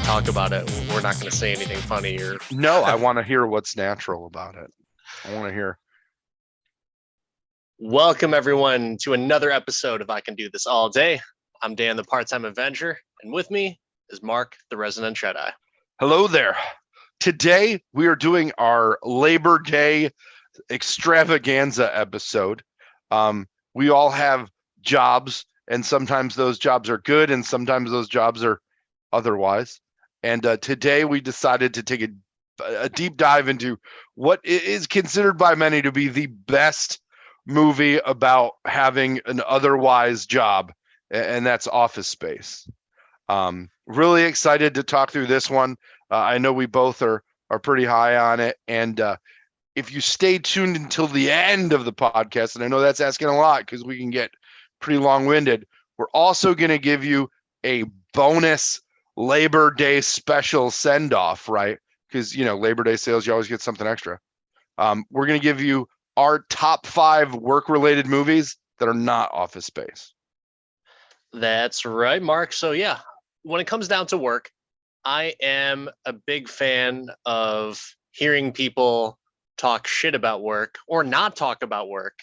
talk about it, we're not going to say anything funny or. No, I want to hear what's natural about it. I want to hear. Welcome, everyone, to another episode of I Can Do This All Day. I'm Dan, the part-time Avenger, and with me is Mark, the resident Jedi. Hello there. Today, we are doing our Labor Day extravaganza episode. We all have jobs, and sometimes those jobs are good, and sometimes those jobs are otherwise. And today, we decided to take a deep dive into what is considered by many to be the best movie about having an otherwise job, and that's Office Space. Really excited to talk through this one. I know we both are pretty high on it, and if you stay tuned until the end of the podcast, and I know that's asking a lot because we can get pretty long-winded, we're also going to give you a bonus Labor Day special send-off, right? Because, you know, Labor Day sales, you always get something extra. We're going to give you our top 5 work-related movies that are not Office Space. That's right, Mark. So yeah, when it comes down to work, I am a big fan of hearing people talk shit about work or not talk about work.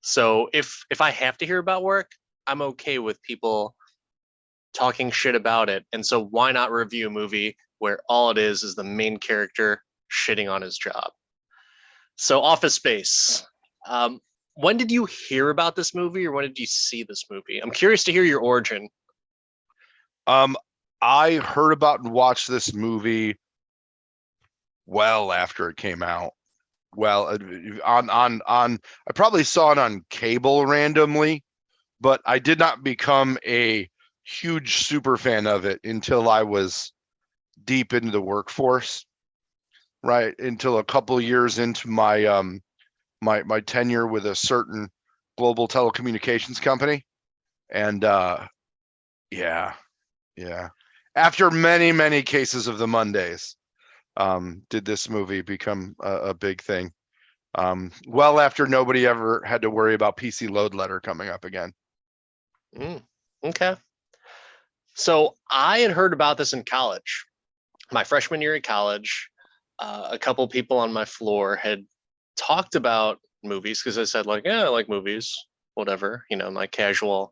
So if I have to hear about work, I'm okay with people talking shit about it. And so why not review a movie where all it is the main character shitting on his job? So Office Space. When did you hear about this movie, or when did you see this movie? I'm curious to hear your origin. I heard about and watched this movie well after it came out. Well, on I probably saw it on cable randomly, but I did not become a huge super fan of it until I was deep into the workforce, right? Until a couple years into my my tenure with a certain global telecommunications company. And yeah. After many cases of the Mondays, did this movie become a big thing. Well after nobody ever had to worry about PC Loadletter coming up again. Okay. So I had heard about this in college. My freshman year at college, a couple people on my floor had talked about movies because I said, like, yeah, I like movies, whatever, you know, my casual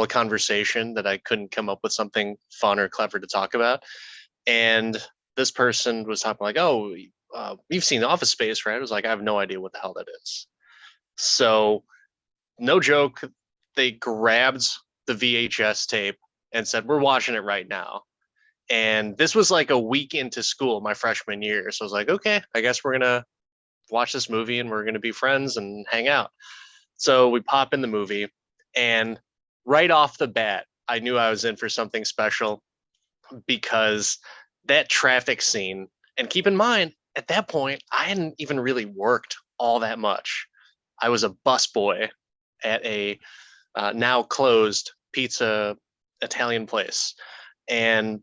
conversation that I couldn't come up with something fun or clever to talk about. And this person was talking like, oh, you've seen Office Space, right? I was like, I have no idea what the hell that is. So no joke, they grabbed the VHS tape and said, we're watching it right now. And this was like a week into school, my freshman year. So I was like, okay, I guess we're going to watch this movie and we're going to be friends and hang out. So we pop in the movie, and right off the bat, I knew I was in for something special because that traffic scene, and keep in mind, at that point, I hadn't even really worked all that much. I was a busboy at a now closed pizza Italian place. And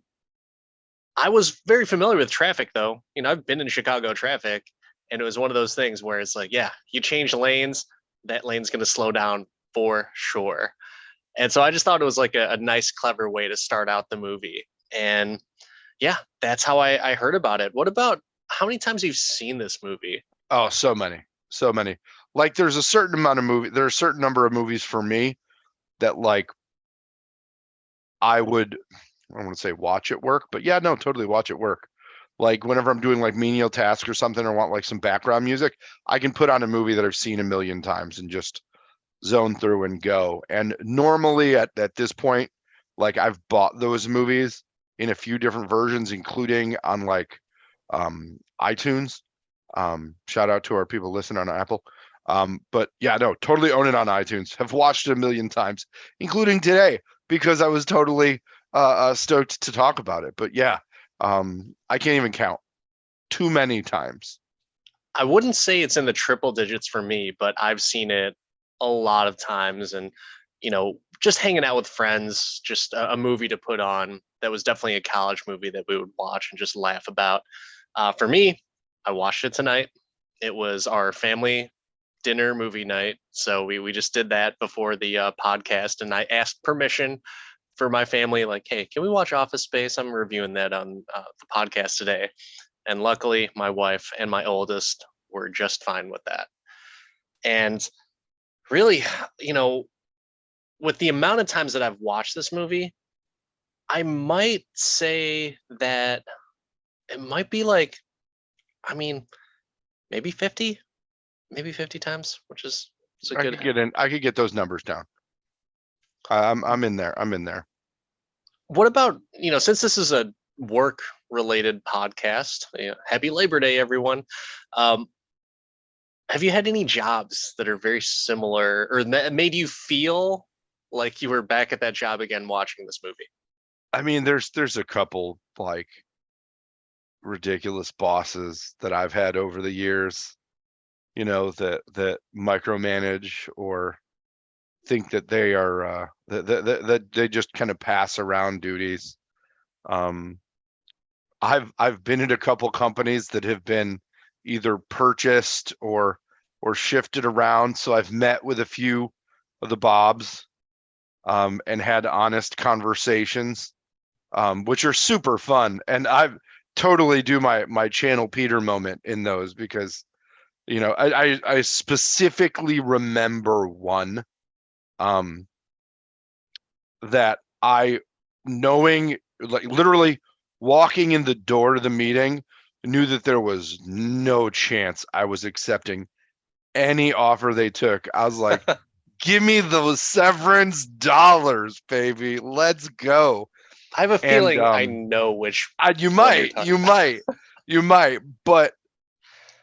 I was very familiar with traffic, though. You know, I've been in Chicago traffic, and it was one of those things where it's like, yeah, you change lanes, that lane's going to slow down for sure. And so I just thought it was like a nice, clever way to start out the movie. And yeah, that's how I heard about it. What about how many times you've seen this movie? Oh, so many. Like there's a certain amount of there's a certain number of movies for me that like I don't want to say watch at work, but yeah, no, totally watch at work. Like whenever I'm doing like menial task or something or want like some background music, I can put on a movie that I've seen a million times and just zone through and go. And normally at this point, like I've bought those movies in a few different versions, including on like iTunes. Shout out to our people listening on Apple. But yeah, no, totally own it on iTunes. Have watched it a million times, including today, because I was totally stoked to talk about it. But yeah, I can't even count. Too many times. I wouldn't say it's in the triple digits for me, but I've seen it a lot of times. And, you know, just hanging out with friends, just a movie to put on. That was definitely a college movie that we would watch and just laugh about. For me, I watched it tonight. It was our family dinner movie night. So we just did that before the podcast, and I asked permission for my family, like, hey, can we watch Office Space? I'm reviewing that on the podcast today. And luckily, my wife and my oldest were just fine with that. And really, you know, with the amount of times that I've watched this movie, I might say that it might be like, I mean, maybe 50, maybe 50 times, which is a I good. could get in. I could get those numbers down. I'm in there. I'm in there. What about, since this is a work related podcast, happy Labor Day, everyone. Um, have you had any jobs that are very similar or that made you feel like you were back at that job again watching this movie? I mean, there's a couple like ridiculous bosses that I've had over the years, that micromanage or think that they are that they just kind of pass around duties. I've been at a couple companies that have been either purchased or shifted around, so I've met with a few of the Bobs and had honest conversations, which are super fun. And I totally do my channel Peter moment in those because I specifically remember one that I knowing like literally walking in the door to the meeting knew that there was no chance I was accepting any offer they took. I was like, give me those severance dollars, baby. Let's go. I have a And feeling I know which you one you're might, talking you about. might, you might, but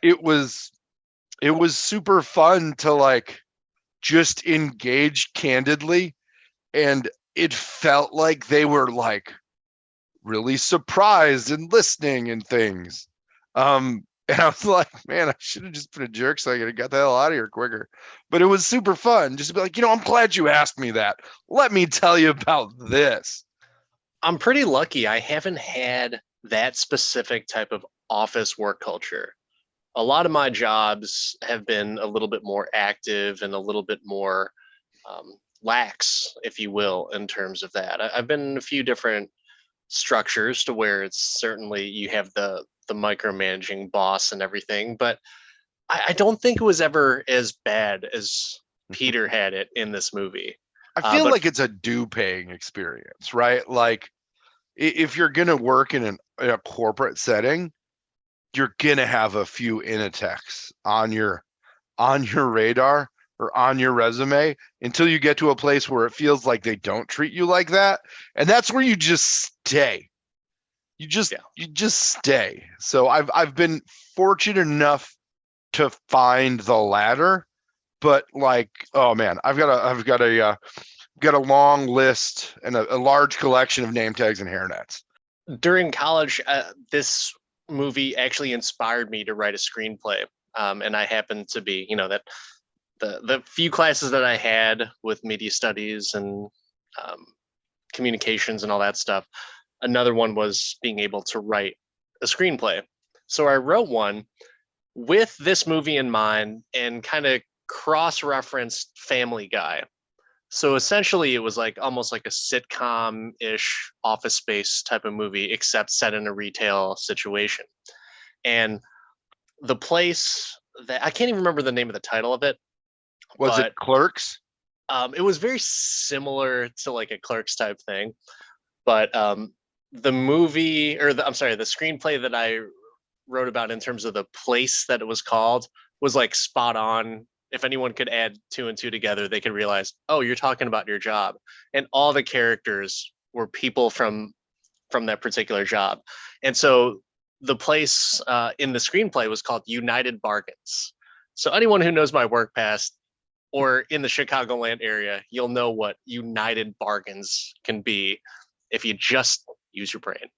it was super fun to like just engage candidly, and it felt like they were like really surprised and listening and things. And I was like, man, I should have just been a jerk so I could have got the hell out of here quicker. But it was super fun just to be like, I'm glad you asked me that. Let me tell you about this. I'm pretty lucky. I haven't had that specific type of office work culture. A lot of my jobs have been a little bit more active and a little bit more lax, if you will, in terms of that. I've been in a few different structures to where it's certainly you have the micromanaging boss and everything, but I don't think it was ever as bad as Peter had it in this movie. I feel But like it's a due paying experience, right? Like if you're going to work in a corporate setting, you're going to have a few Initex on your radar or on your resume until you get to a place where it feels like they don't treat you like that. And that's where you just stay. You just stay. So I've been fortunate enough to find the latter, but like, oh man, got a long list and a large collection of name tags and hairnets. during college, this movie actually inspired me to write a screenplay. And I happened to be, that the few classes that I had with media studies and um, communications and all that stuff, another one was being able to write a screenplay. So I wrote one with this movie in mind and kind of cross-referenced Family Guy. So essentially, it was like almost like a sitcom-ish Office Space type of movie, except set in a retail situation. And the place that I can't even remember the name of the title of it, Was but it Clerks? it was very similar to like a Clerks type thing. But the movie, or I'm sorry, the screenplay that I wrote about in terms of the place that it was called was like spot on. If anyone could add two and two together, they could realize, oh, you're talking about your job. And all the characters were people from that particular job. And so the place in the screenplay was called United Bargains. So anyone who knows my work past or in the Chicagoland area, you'll know what United Bargains can be if you just use your brain.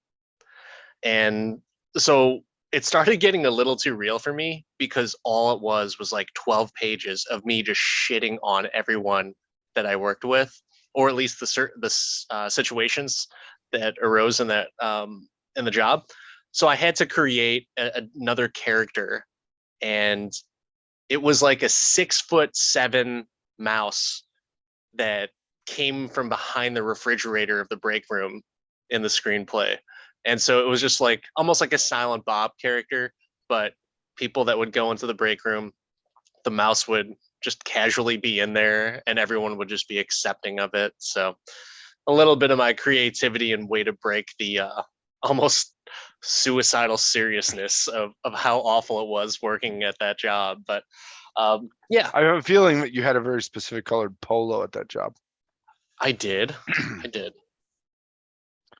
And so it started getting a little too real for me because all it was like 12 pages of me just shitting on everyone that I worked with, or at least the situations that arose in the job. So I had to create another character, and it was like a 6'7" mouse that came from behind the refrigerator of the break room in the screenplay. And so it was just like almost like a Silent Bob character, but people that would go into the break room, the mouse would just casually be in there and everyone would just be accepting of it. So a little bit of my creativity and way to break the almost suicidal seriousness of how awful it was working at that job. But yeah, I have a feeling that you had a very specific colored polo at that job. I did. I did.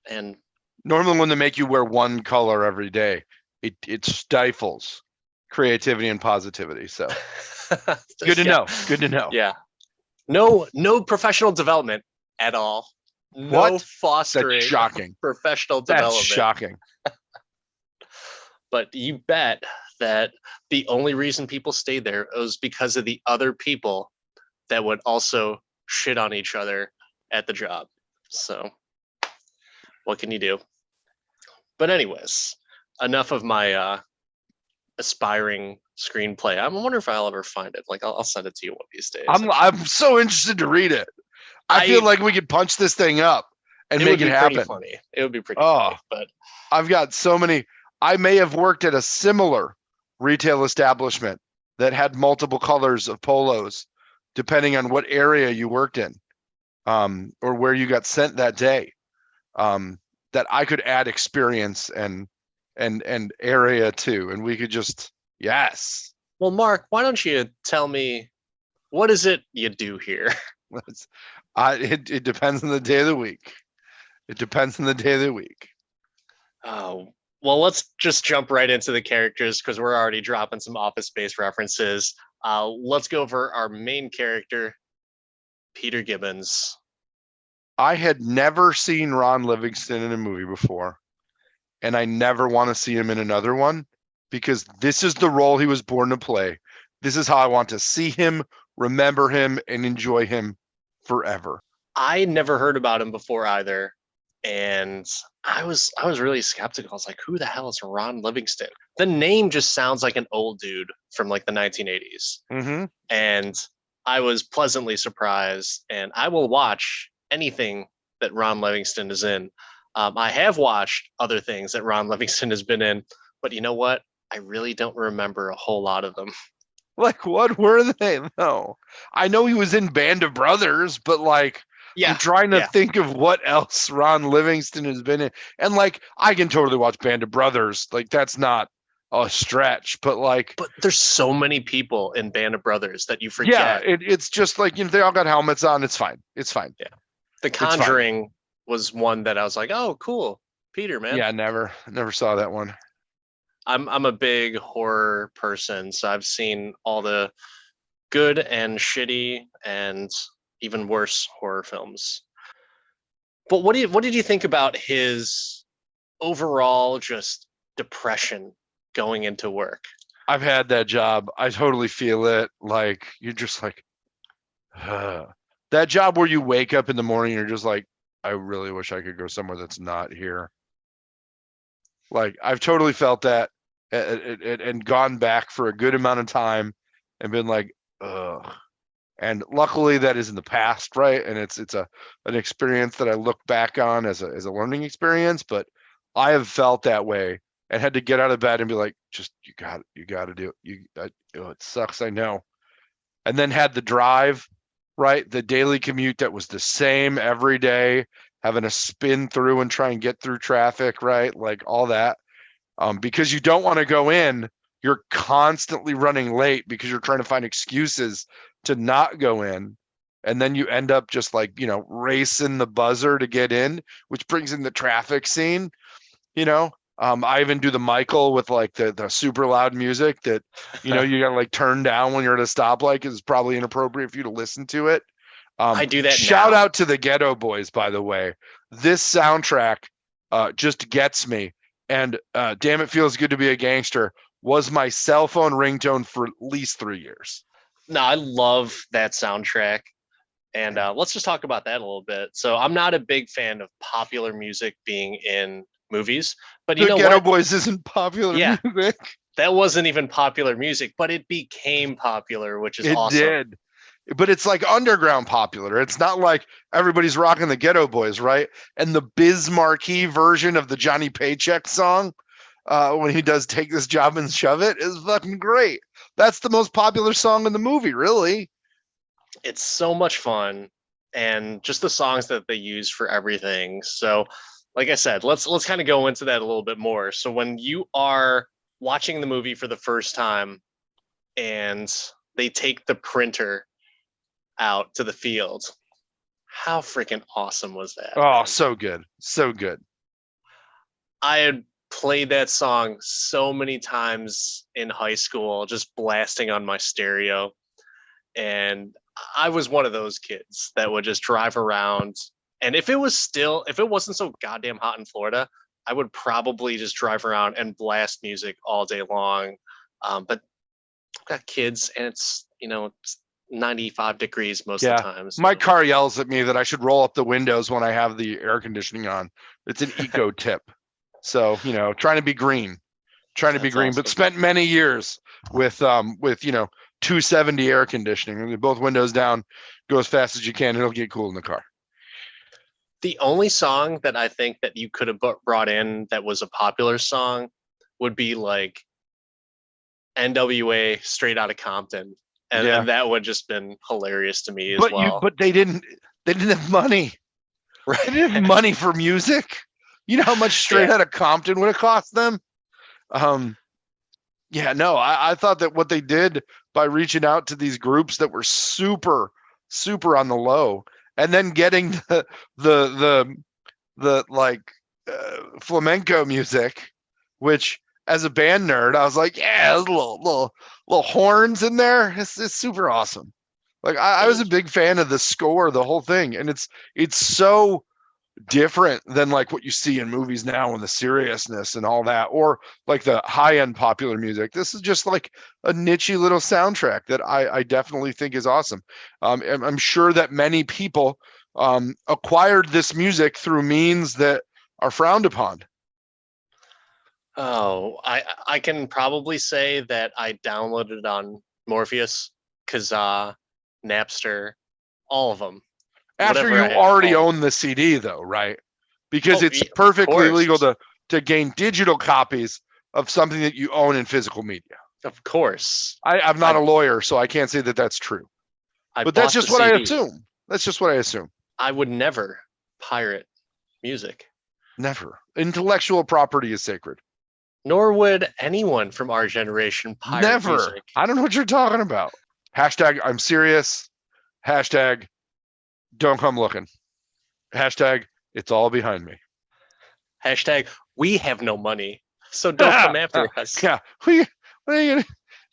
And Normally, when they make you wear one color every day, it stifles creativity and positivity. So good to yeah, know. Good to know. yeah. No professional development at all. No What? That's fostering shocking. professional That's development. shocking. But you bet that the only reason people stayed there was because of the other people that would also shit on each other at the job. So what can you do? But anyways, enough of my aspiring screenplay. I wonder if I'll ever find it. Like I'll send it to you one of these days. I'm so interested to read it. I feel like we could punch this thing up and make it happen. Funny. It would be pretty funny, but I've got so many. I may have worked at a similar retail establishment that had multiple colors of polos, depending on what area you worked in, or where you got sent that day. That I could add experience and area to, and we could just yes. Well, Mark, why don't you tell me what is it you do here? It depends on the day of the week. It depends on the day of the week. Oh, well, let's just jump right into the characters because we're already dropping some Office Space references. Let's go over our main character, Peter Gibbons. I had never seen Ron Livingston in a movie before, and I never want to see him in another one because this is the role he was born to play. This is how I want to see him, remember him, and enjoy him forever. I never heard about him before either, and I was really skeptical. I was like, who the hell is Ron Livingston? The name just sounds like an old dude from like the 1980s. Mm-hmm. And I was pleasantly surprised, and I will watch anything that Ron Livingston is in. I have watched other things that Ron Livingston has been in, but you know what? I really don't remember a whole lot of them. Like, what were they? No, I know he was in Band of Brothers, but like, Yeah, I'm trying to think of what else Ron Livingston has been in. And like, I can totally watch Band of Brothers. Like, that's not a stretch, but like, but there's so many people in Band of Brothers that you forget. yeah, it's just like, they all got helmets on. It's fine. It's fine. Yeah. The Conjuring was one that I was like, oh, cool. Peter, man. Yeah, never saw that one. I'm a big horror person, so I've seen all the good and shitty and even worse horror films. But what did you think about his overall just depression going into work? I've had that job. I totally feel it. Like, you're just like, that job where you wake up in the morning, you're just like, I really wish I could go somewhere that's not here. Like, I've totally felt that and gone back for a good amount of time and been like, ugh. And luckily that is in the past, right? And it's an experience that I look back on as a learning experience, but I have felt that way and had to get out of bed and be like, just you got to do it. It sucks, I know. And then had the drive, right? The daily commute that was the same every day, having to spin through and try and get through traffic, right? Like all that. Because you don't want to go in, you're constantly running late because you're trying to find excuses to not go in. And then you end up just like, racing the buzzer to get in, which brings in the traffic scene, I even do the Michael with like the super loud music that, you gotta like turn down when you're at a stoplight because it's probably inappropriate for you to listen to it. I do that Shout now. out to the Ghetto Boys, by the way. This soundtrack just gets me. And Damn It Feels Good to Be a Gangster was my cell phone ringtone for at least 3 years. No, I love that soundtrack. And let's just talk about that a little bit. So I'm not a big fan of popular music being in movies, but you know what? The Ghetto Boys isn't popular music. That wasn't even popular music, but it became popular, which is awesome. but it's like underground popular. It's not like everybody's rocking the Ghetto Boys, right? And the Biz Marquee version of the Johnny Paycheck song, when he does "Take This Job and Shove It," is fucking great. That's the most popular song in the movie, really. It's so much fun, and just the songs that they use for everything. So, like I said, let's kind of go into that a little bit more. So when you are watching the movie for the first time and they take the printer out to the field, how freaking awesome was that, Oh, man? so good, so good. I had played that song so many times in high school, just blasting on my stereo. And I was one of those kids that would just drive around. And if it wasn't so goddamn hot in Florida, I would probably just drive around and blast music all day long. But I've got kids, and it's 95 degrees most of the Yeah, time. So my car yells at me that I should roll up the windows when I have the air conditioning on. It's an eco tip. So, trying to be green, that's but awesome. spent many years with 270 air conditioning. Both windows down, go as fast as you can. It'll get cool in the car. The only song that I think that you could have brought in that was a popular song would be like NWA Straight Outta Compton. And, Yeah, and that would just been hilarious to me as but well. they didn't have money. They Right. didn't have money for music. You know how much Straight Yeah. Outta Compton would have cost them? Um, yeah, no, I thought that what they did by reaching out to these groups that were super, super on the low, and then getting the like flamenco music, which as a band nerd, I was like, yeah, there's little horns in there. It's super awesome. Like I was a big fan of the score, the whole thing, and it's so different than like what you see in movies now and the seriousness and all that, or like the high-end popular music. This is just like a nichey little soundtrack that I definitely think is awesome. I'm sure that many people acquired this music through means that are frowned upon. Oh, I can probably say that I downloaded it on Morpheus, Kazaa, Napster, all of them. After Whatever you I had already home. own the CD, though, right? Because Oh, it's of perfectly course. legal to gain digital copies of something that you own in physical media. Of course. I'm not I a lawyer, so I can't say that that's true. I But that's bought the just what I CD. assume. That's just what I assume. I would never pirate music. Never. Intellectual property is sacred. Nor would anyone from our generation pirate Never. music. I don't know what you're talking about. Hashtag I'm serious. Hashtag don't come looking. Hashtag it's all behind me. Hashtag we have no money, so don't come after us. Yeah. What are you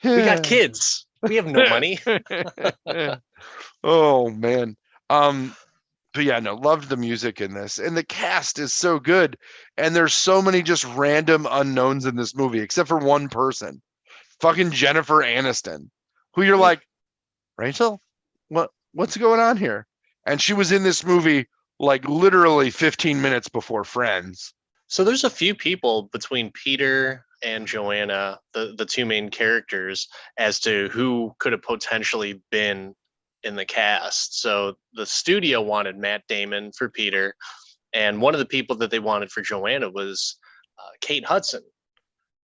We got gonna... kids. We have no money. Oh man. But yeah, no, loved the music in this, and the cast is so good, and there's so many just random unknowns in this movie, except for one person, fucking Jennifer Aniston, who you're like, Rachel, what's going on here? And she was in this movie like literally 15 minutes before Friends. So there's a few people between Peter and Joanna, the two main characters, as to who could have potentially been in the cast. So the studio wanted Matt Damon for Peter, and one of the people that they wanted for Joanna was Kate Hudson,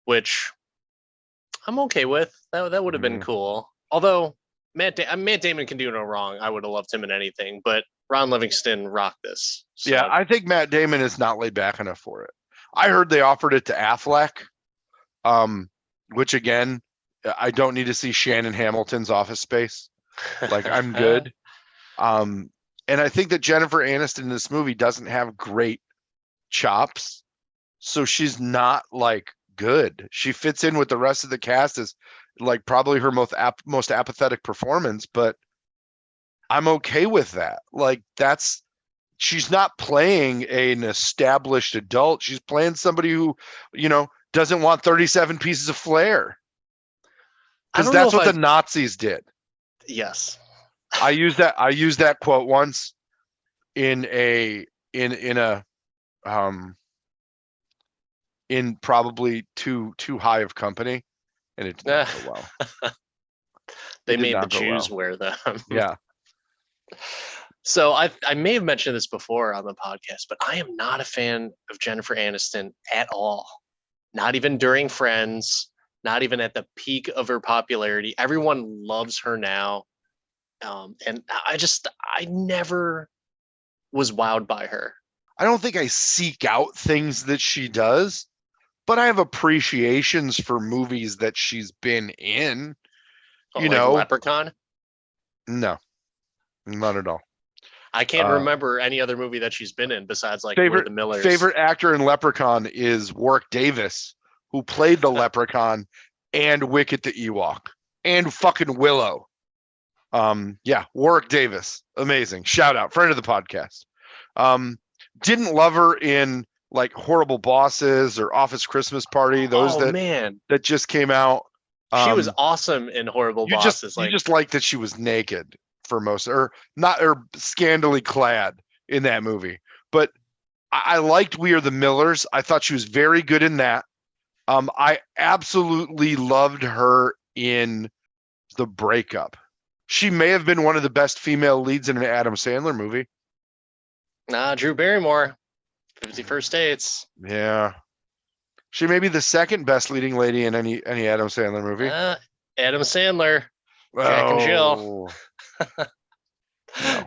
which I'm okay with. That would have been Mhm. cool. Although Matt Damon can do no wrong. I would have loved him in anything, but Ron Livingston rocked this. Yeah, So I think Matt Damon is not laid back enough for it. I heard they offered it to Affleck, um, which again, I don't need to see Shannon Hamilton's Office Space. Like I'm good. Um, and I think that Jennifer Aniston in this movie doesn't have great chops, so she's not like good. She fits in with the rest of the cast as like probably her most apathetic performance, but I'm okay with that. Like that's she's not playing an established adult. She's playing somebody who, doesn't want 37 pieces of flair. I Because don't know that's if what the I. Nazis did. Yes. I used that quote once in a in probably too high of company, and it did not go well. They did made the not go Jews well. wear them. Yeah. So I may have mentioned this before on the podcast, but I am not a fan of Jennifer Aniston at all. Not even during Friends, not even at the peak of her popularity. Everyone loves her now. And I never was wowed by her. I don't think I seek out things that she does, but I have appreciations for movies that she's been in. Oh, You like know, Leprechaun. no, not at all. I can't remember any other movie that she's been in besides like We're the Millers. Favorite actor in Leprechaun is Warwick Davis, who played the Leprechaun and Wicket the Ewok and fucking Willow. Yeah, Warwick Davis, amazing. Shout out, friend of the podcast. Didn't love her in like Horrible Bosses or Office Christmas Party. Those man, that just came out. She was awesome in Horrible Bosses. You just like that she was naked for most, or not, or scantily clad in that movie. But I liked We Are the Millers. I thought she was very good in that. I absolutely loved her in The Breakup. She may have been one of the best female leads in an Adam Sandler movie. Drew Barrymore, 50 First Dates. Yeah. She may be the second best leading lady in any Adam Sandler movie. Adam Sandler, Jack and Jill. No.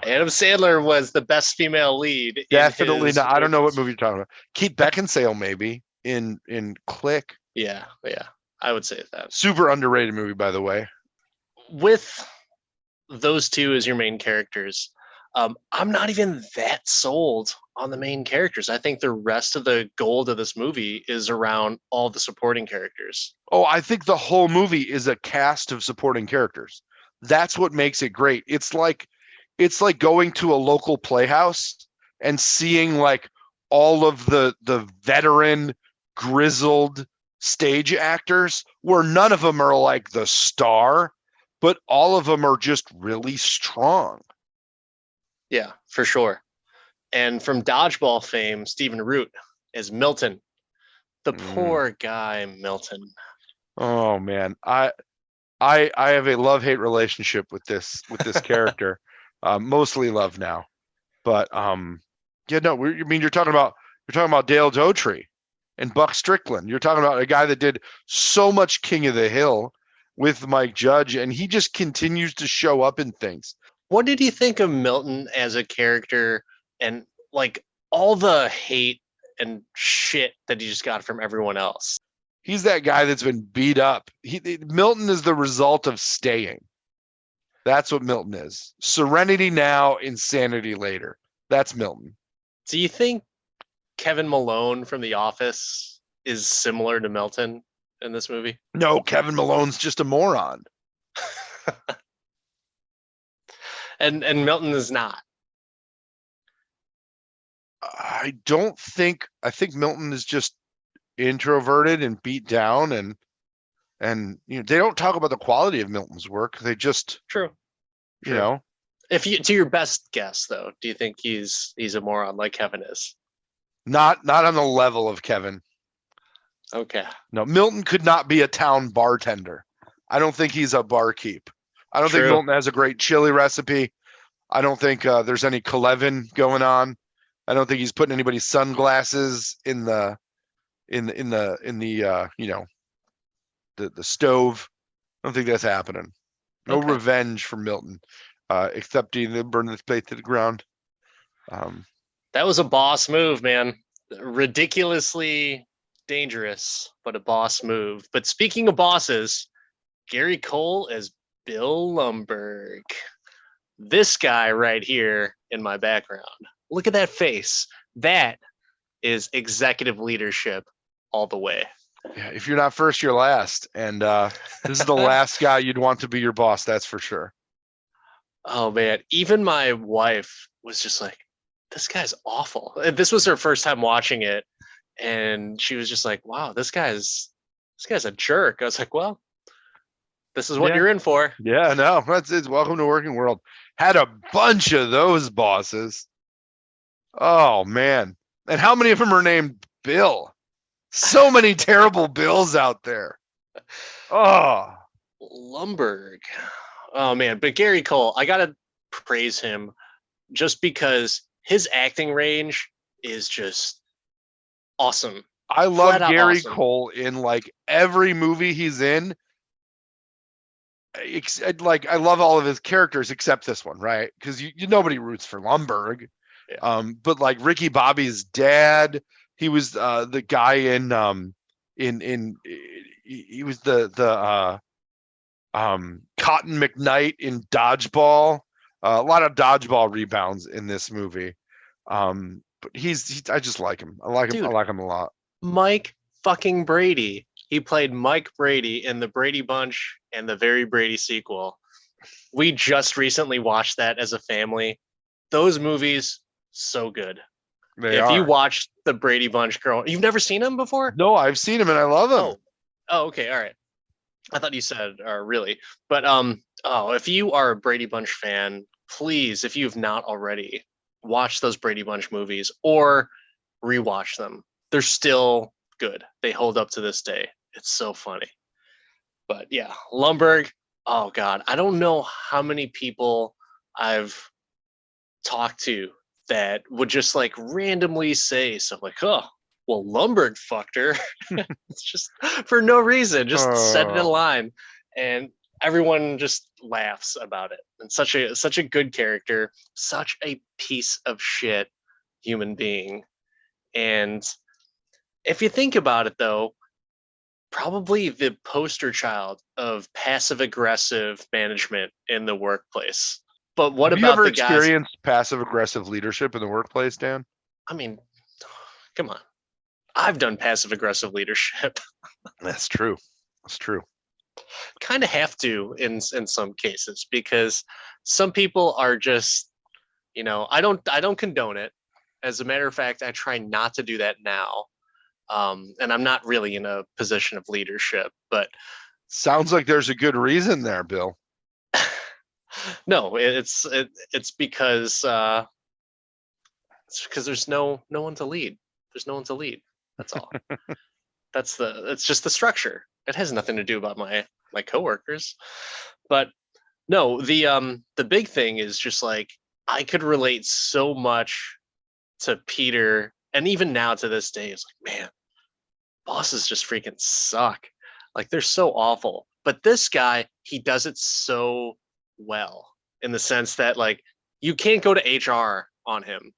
Adam Sandler was the best female lead. Definitely not. I don't know what movie you're talking about. Kate Beckinsale maybe in Click. Yeah, I would say that. Super underrated movie, by the way. With those two as your main characters, I'm not even that sold on the main characters. I think the rest of the gold of this movie is around all the supporting characters. Oh, I think the whole movie is a cast of supporting characters. That's what makes it great. It's like going to a local playhouse and seeing like all of the veteran, grizzled stage actors, where none of them are like the star, but all of them are just really strong. Yeah, for sure. And from Dodgeball fame, Stephen Root as Milton. The poor guy, Milton. Oh man, I have a love-hate relationship with this character. Mostly love now, but yeah, no, you're talking about Dale Daughtry and Buck Strickland. You're talking about a guy that did so much King of the Hill with Mike Judge, and he just continues to show up in things. What did you think of Milton as a character, and like all the hate and shit that he just got from everyone else? He's that guy that's been beat up. Milton is the result of staying. That's what Milton is. Serenity now, insanity later. That's Milton. Do you think Kevin Malone from The Office is similar to Milton in this movie? No, Kevin Malone's just a moron. and Milton is not. I think Milton is just introverted and beat down, and they don't talk about the quality of Milton's work. They just True. You know. If you, to your best guess though, do you think he's a moron like Kevin is? Not on the level of Kevin. Okay. No, Milton could not be a town bartender. I don't think he's a barkeep. I don't think Milton has a great chili recipe. I don't think there's any Kalevin going on. I don't think he's putting anybody's sunglasses in the the stove. I don't think that's happening. No revenge for Milton, except he burned this place to the ground. That was a boss move, man. Ridiculously dangerous, but a boss move. But speaking of bosses, Gary Cole as Bill Lumbergh. This guy right here in my background. Look at that face. That is executive leadership all the way. Yeah, if you're not first, you're last. And this is the last guy you'd want to be your boss, that's for sure. Oh, man. Even my wife was just like, this guy's awful. This was her first time watching it. And she was just like, wow, this guy's a jerk. I was like, well, this is what you're in for. Yeah, no, it's welcome to working world. Had a bunch of those bosses. Oh, man. And how many of them are named Bill? So many terrible Bills out there. Oh. Lumbergh. Oh man, but Gary Cole, I gotta praise him just because his acting range is just awesome, I flat love out Gary awesome. Cole in like every movie he's in. Like I love all of his characters except this one, right? Because nobody roots for Lumberg. Yeah, But like Ricky Bobby's dad, he was the guy in he was the Cotton McKnight in Dodgeball. A lot of dodgeball rebounds in this movie. But I just like him. I like him. I dude, like him a lot. Mike fucking Brady. He played Mike Brady in the Brady Bunch and the Very Brady sequel. We just recently watched that as a family. Those movies, so good. They If you are. watched the Brady Bunch girl, you've never seen them before? No, I've seen him and I love him. Oh, oh, okay, all right. I thought you said really, but oh, if you are a Brady Bunch fan, please, if you have not already, watch those Brady Bunch movies or rewatch them. They're still good. They hold up to this day. It's so funny. But yeah, Lumberg. Oh God, I don't know how many people I've talked to that would just like randomly say something like, "Oh, well, Lumberg fucked her." It's just for no reason, just said it in a Oh, line, and everyone just laughs about it. And such a good character, such a piece of shit human being. And if you think about it, though, probably the poster child of passive aggressive management in the workplace. But what have you about ever the guys? experienced passive aggressive leadership in the workplace, Dan? I mean, come on. I've done passive aggressive leadership. That's true. That's true. Kind of have to in some cases because some people are just, I don't condone it. As a matter of fact, I try not to do that now. And I'm not really in a position of leadership, but Sounds like there's a good reason there, Bill. no, it's because there's no one to lead. There's no one to lead. That's all. It's just the structure. It has nothing to do about my coworkers. But no, the big thing is just like I could relate so much to Peter, and even now to this day, it's like, man, bosses just freaking suck. Like they're so awful. But this guy, he does it so well in the sense that like you can't go to HR on him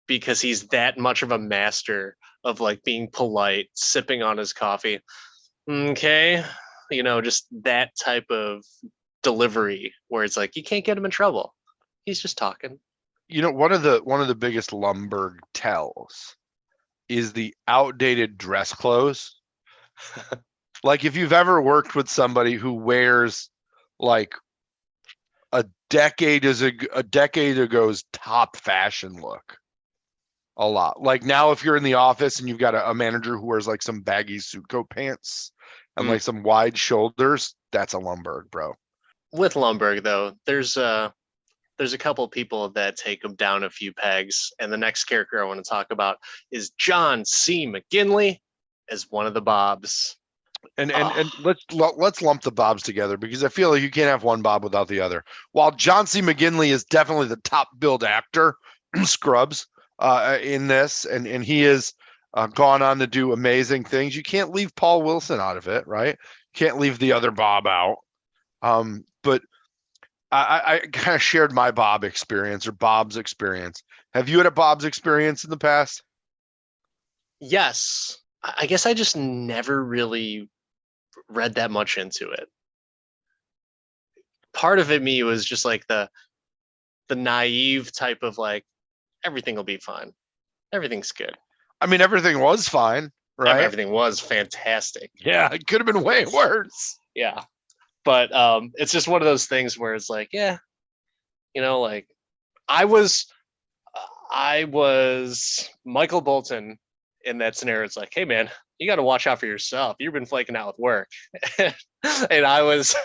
because he's that much of a master of like being polite, sipping on his coffee. Okay. Just that type of delivery where it's like you can't get him in trouble. He's just talking. One of the biggest Lumberg tells is the outdated dress clothes. Like if you've ever worked with somebody who wears like a decade ago's top fashion look a lot. Like now if you're in the office and you've got a manager who wears like some baggy suit coat pants and Mm. like some wide shoulders, that's a Lumberg, bro. With Lumberg though, there's a couple people that take him down a few pegs, and the next character I want to talk about is John C. McGinley as one of the Bobs. And Oh, let's lump the Bobs together because I feel like you can't have one Bob without the other. While John C. McGinley is definitely the top billed actor, Scrubs, in this, and he has gone on to do amazing things. You can't leave Paul Wilson out of it, right? Can't leave the other Bob out. But I kind of shared my Bob experience or Bob's experience. Have you had a Bob's experience in the past? yes. I guess I just never really read that much into it. Part of it me was just like the naive type of like everything will be fine. Everything's good. I mean, everything was fine, right? Everything was fantastic. Yeah, it could have been way worse. Yeah. But it's just one of those things where it's like, yeah, like I was I was Michael Bolton in that scenario. It's like, hey man, you got to watch out for yourself. You've been flaking out with work, and I was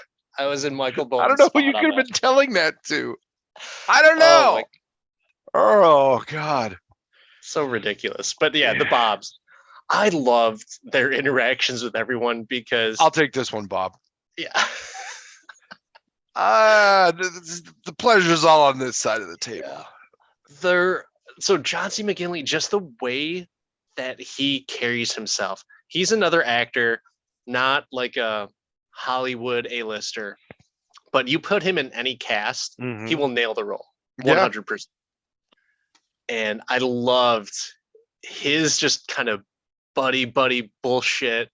in Michael I don't Bolton's know who you spot on could have that. been telling that to. I don't Oh my, know. Oh God. so ridiculous. But yeah, the Yeah. Bobs. I loved their interactions with everyone because I'll take this one, Bob. yeah, The pleasure's all on this side of the table. Yeah. So John C. McGinley, just the way that he carries himself. He's another actor, not like a Hollywood A-lister, but you put him in any cast, he will nail the role 100%. And I loved his just kind of buddy bullshit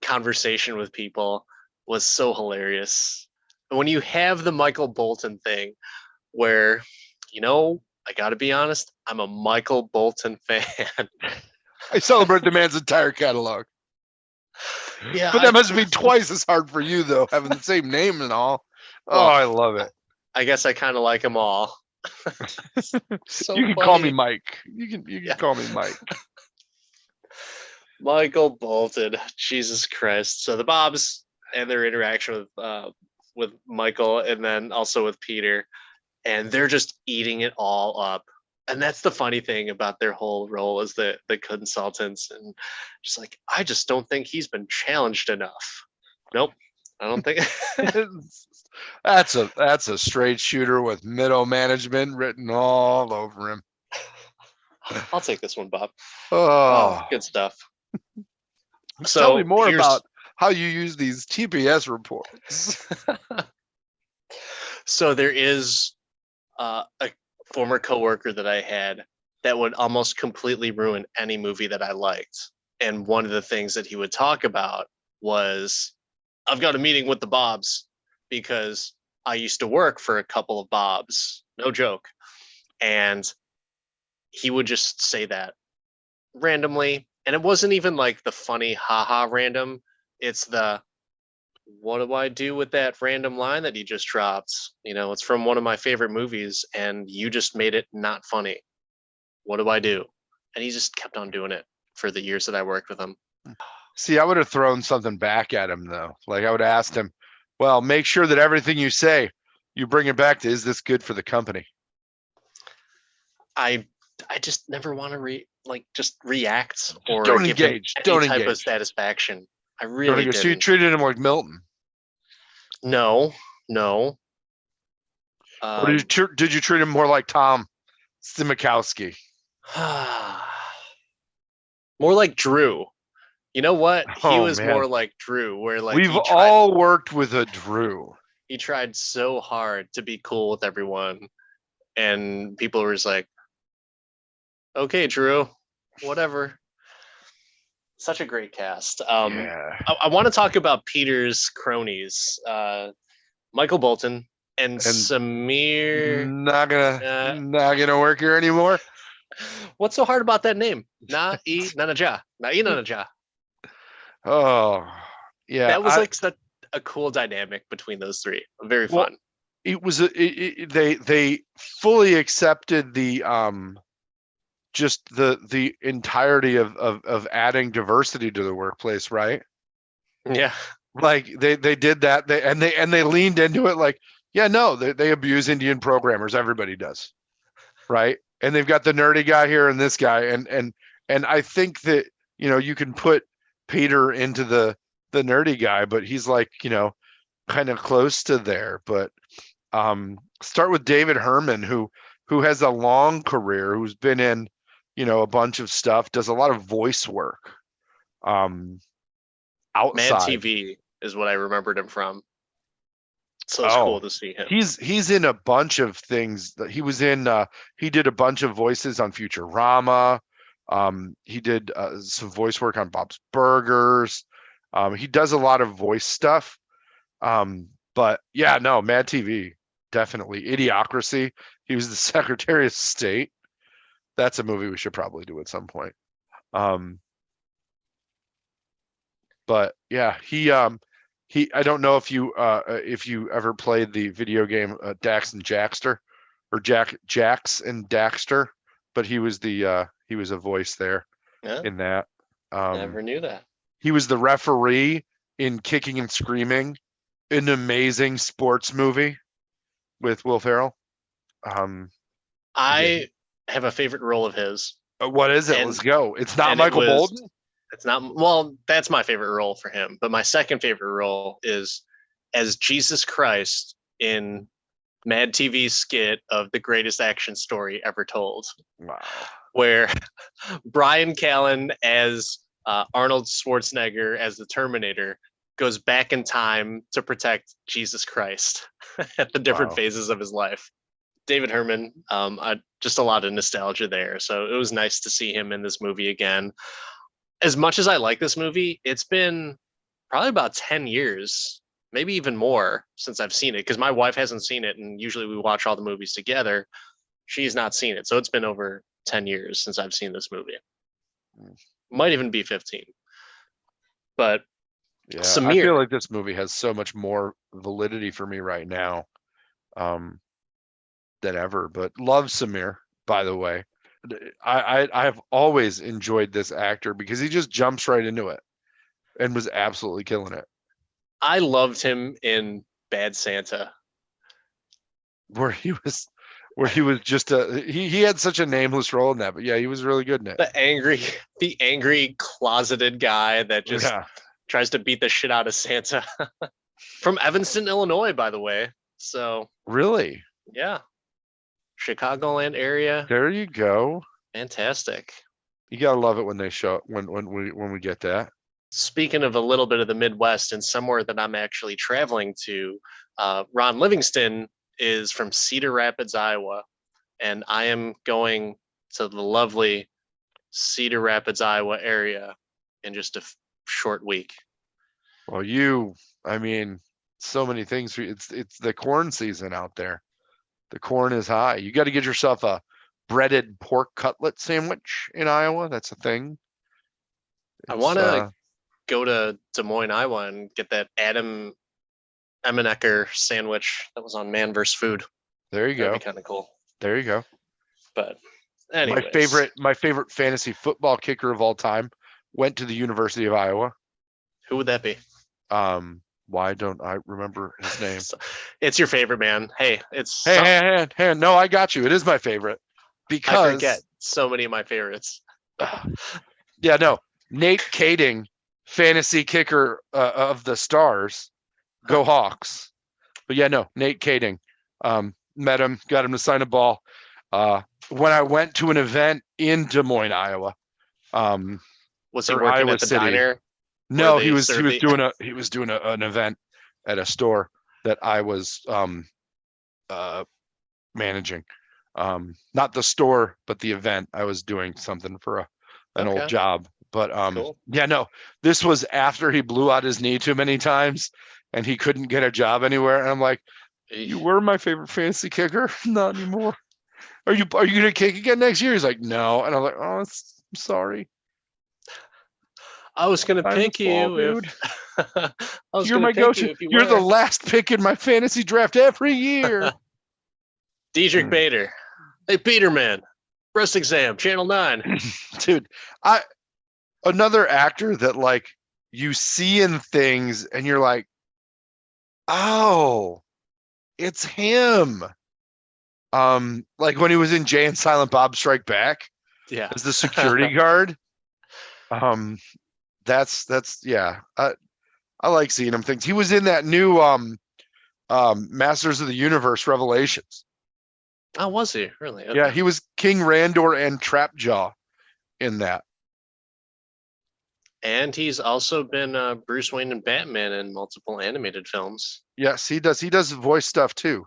conversation with people was so hilarious. And when you have the Michael Bolton thing where, I got to be honest, I'm a Michael Bolton fan. I celebrate the man's entire catalog. Yeah, but that must be twice as hard for you, though, having the same name and all. Well, I love it. I guess I kind of like them all. So you can call me Mike. You can call me Mike. Michael Bolton, Jesus Christ. So the Bobs and their interaction with Michael, and then also with Peter, and they're just eating it all up. And that's the funny thing about their whole role as the consultants, and just like, I just don't think he's been challenged enough. Nope, I don't think. That's a straight shooter with middle management written all over him. I'll take this one, Bob. Oh, good stuff. So tell me more about how you use these TPS reports. So there is a former coworker that I had that would almost completely ruin any movie that I liked. And one of the things that he would talk about was, I've got a meeting with the Bobs because I used to work for a couple of Bobs. No joke. And he would just say that randomly. And it wasn't even like the funny haha random. It's the, what do I do with that random line that you just dropped? It's from one of my favorite movies and you just made it not funny. What do I do? And he just kept on doing it for the years that I worked with him. See, I would have thrown something back at him, though. Like, I would have asked him, well, make sure that everything you say, you bring it back to, is this good for the company? I just never want to just react or don't give engage. Him any don't type engage. of satisfaction. I really didn't. So you treated him like Milton? No. Or did you treat him more like Tom Szymakowski? More like Drew. You know what? He was more like Drew, where like we've all worked with a Drew. He tried so hard to be cool with everyone, and people were just like, "Okay, Drew, whatever." Such a great cast. I want to talk about Peter's cronies, Michael Bolton and Samir. Not gonna work here anymore. What's so hard about that name? Nanaja. Oh, yeah. That was like such a cool dynamic between those three. Very fun. It was they fully accepted the just the entirety of adding diversity to the workplace, right? Yeah. Like they did that, they leaned into it. Like, yeah, no, they abuse Indian programmers. Everybody does, right? And they've got the nerdy guy here and this guy, and I think that you can put Peter into the nerdy guy, but he's like kind of close to there. But start with David Herman, who has a long career, who's been in a bunch of stuff, does a lot of voice work. Outside Mad TV is what I remembered him from. So it's cool to see him. He's in a bunch of things. That he was in. He did a bunch of voices on Futurama. He did some voice work on Bob's Burgers. He does a lot of voice stuff. But yeah, no, Mad TV, definitely. Idiocracy. He was the Secretary of State. That's a movie we should probably do at some point. But yeah, he I don't know if you ever played the video game Dax and Jackster, or Jax and Daxter, but he was a voice there in that. Never knew that. He was the referee in Kicking and Screaming, an amazing sports movie with Will Ferrell. I have a favorite role of his. What is it? Let's go. It's not Michael Bolton? It's not. Well, that's my favorite role for him. But my second favorite role is as Jesus Christ in Mad TV's skit of the greatest action story ever told, Wow. where Brian Callen as Arnold Schwarzenegger as the Terminator goes back in time to protect Jesus Christ at the different Wow. phases of his life. David Herman, just a lot of nostalgia there. So it was nice to see him in this movie again. As much as I like this movie, it's been probably about 10 years, maybe even more since I've seen it, because my wife hasn't seen it, and usually we watch all the movies together. She's not seen it. So it's been over 10 years since I've seen this movie. Might even be 15. But Yeah, I feel Samir, like this movie has so much more validity for me right now um, than ever. But love Samir, by the way. I've always enjoyed this actor because he just jumps right into it and was absolutely killing it. I loved him in Bad Santa. Where he was just he had such a nameless role in that, but yeah, he was really good in it. The angry closeted guy that just Yeah. tries to beat the shit out of Santa. From Evanston, Illinois, by the way. So Really? yeah, Chicagoland area. There you go. Fantastic. You gotta love it when they show when we get that. Speaking of a little bit of the Midwest and somewhere that I'm actually traveling to, Ron Livingston is from Cedar Rapids, Iowa, and I am going to the lovely Cedar Rapids, Iowa area in just a short week. Well, I mean, so many things. It's the corn season out there. The corn is high. You got to get yourself a breaded pork cutlet sandwich in Iowa. That's a thing. I It's want to go to Des Moines, Iowa, and get that Adam Emmenecker sandwich that was on Man vs. Food. There you That'd go. be kind of cool. There you go. But anyways, My favorite fantasy football kicker of all time went to the University of Iowa. who would that be? Why don't I remember his name? It's your favorite, man. Hey, it's Hey, no, I got you. It is my favorite I because forget so many of my favorites. yeah, no, Nate Kading, fantasy kicker of the Stars, go Hawks. But yeah, no, Nate Kading, met him, got him to sign a ball. When I went to an event in Des Moines, Iowa, Was he or working Iowa at the City. diner? No, he was doing an event at a store that I was managing. Not the store, but the event. I was doing something for an old job. But cool. yeah, no, this was after he blew out his knee too many times and he couldn't get a job anywhere. And I'm like, you were my favorite fantasy kicker, not anymore. Are you gonna kick again next year? He's like, no. And I'm like, oh, I'm sorry. I was gonna pick you dude. I was You're gonna my pick go-to. you if you You're the were. last pick in my fantasy draft every year. Diedrich Bader. Hey, Peterman. Breast exam, Channel 9. Dude, another actor that like you see in things and you're like, oh, it's him. Like when he was in Jay and Silent Bob Strike Back as the security guard. That's yeah. I like seeing him things. He was in that new Masters of the Universe Revelations. Oh, was he really? Okay. Yeah, he was King Randor and Trapjaw in that. And he's also been Bruce Wayne and Batman in multiple animated films. Yes, he does. He does voice stuff too.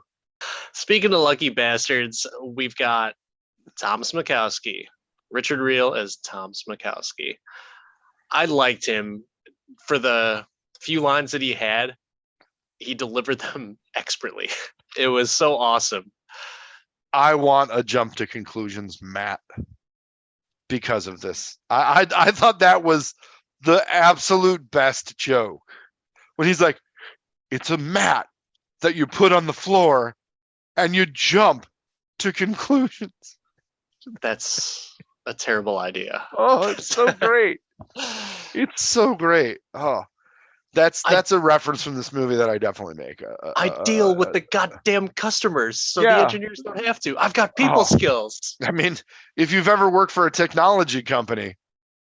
Speaking of lucky bastards, we've got Tom Smokowski, Richard Reel as Tom Smokowski. I liked him for the few lines that he had. He delivered them expertly. It was so awesome. I want a jump to conclusions, Matt, because of this. I thought that was the absolute best joke when he's like, it's a mat that you put on the floor and you jump to conclusions. That's a terrible idea. Oh, it's so great. It's so great. Oh, that's a reference from this movie that I definitely make. I deal with the goddamn customers, so the engineers don't have to. I've got people skills. I mean, if you've ever worked for a technology company,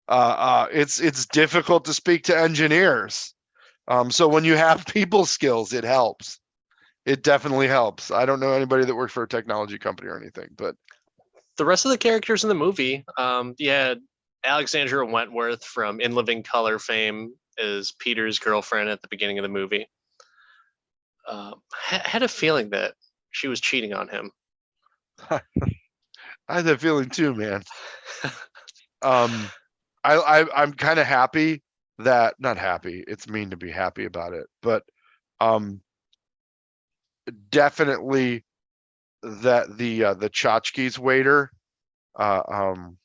it's difficult to speak to engineers. So when you have people skills, it helps. It definitely helps. I don't know anybody that works for a technology company or anything, but The rest of the characters in the movie, you had Alexandra Wentworth from In Living Color fame is Peter's girlfriend at the beginning of the movie. Had a feeling that she was cheating on him. I had that feeling too, man. I'm kind of happy that not happy. It's mean to be happy about it, but definitely that the tchotchkes waiter uh, um,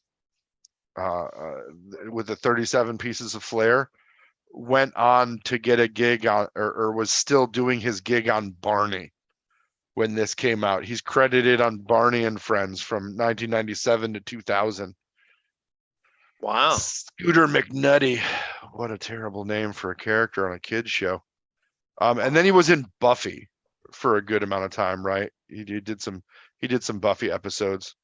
with the 37 pieces of flair went on to get a gig on or was still doing his gig on Barney when this came out. He's credited on Barney and Friends from 1997 to 2000. Wow. Scooter McNutty. What a terrible name for a character on a kid's show. And then he was in Buffy for a good amount of time, right? He did some Buffy episodes.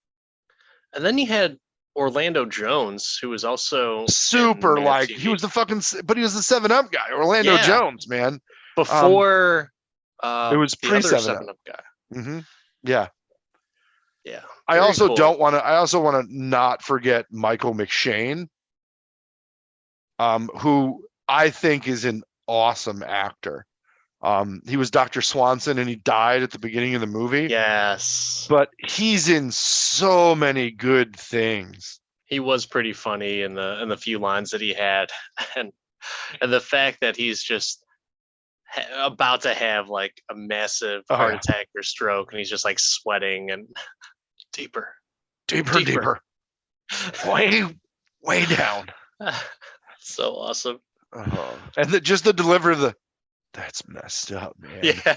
And then you had Orlando Jones, who was also Super in Mad like TV. he was but he was the 7-Up guy, Orlando Jones, man. Before It was the pre other 7-Up. 7-Up guy. Mm-hmm. Yeah. Yeah. I Very also cool. don't want to. I also want to not forget Michael McShane, who I think is an awesome actor. He was Dr. Swanson, and he died at the beginning of the movie. Yes. But he's in so many good things. He was pretty funny in the few lines that he had, and the fact that he's just about to have like a massive heart attack or stroke, and he's just like sweating and deeper, way down. So awesome. And just the delivery, that's messed up, man. Yeah.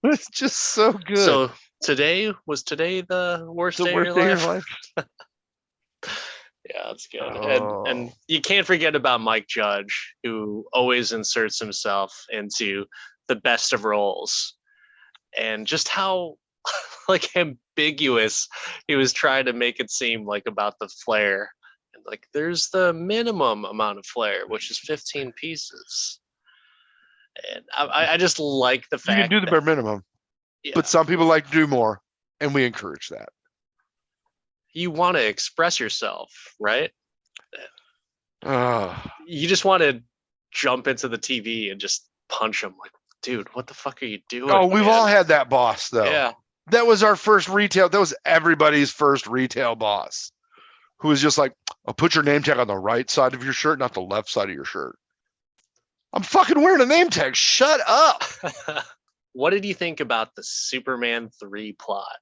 It's just so good. So today the worst day of your life? Yeah, that's good. And you can't forget about Mike Judge, who always inserts himself into the best of roles, and just how like ambiguous he was trying to make it seem like about the flair. And like there's the minimum amount of flair, which is 15 pieces. And I just like the fact you can do the bare minimum, but some people like to do more, and we encourage that. You want to express yourself, right? You just want to jump into the TV and just punch him like, dude, what the fuck are you doing? Oh, we've all had that boss, though. Yeah. That was our first retail. That was everybody's first retail boss, who was just like, I'll put your name tag on the right side of your shirt, not the left side of your shirt. I'm fucking wearing a name tag. Shut up. What did you think about the Superman 3 plot?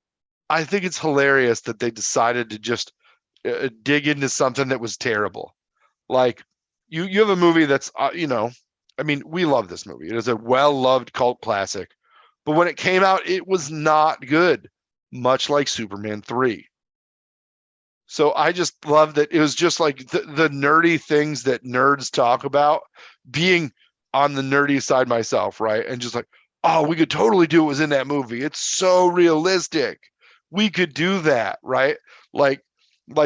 I think it's hilarious that they decided to just dig into something that was terrible. Like, you have a movie that's, I mean, we love this movie. It is a well-loved cult classic. But when it came out, it was not good, much like Superman 3. So I just love that it was just like the nerdy things that nerds talk about, being on the nerdy side myself, right? And just like, oh, we could totally do what was in that movie. It's so realistic. We could do that, right? Like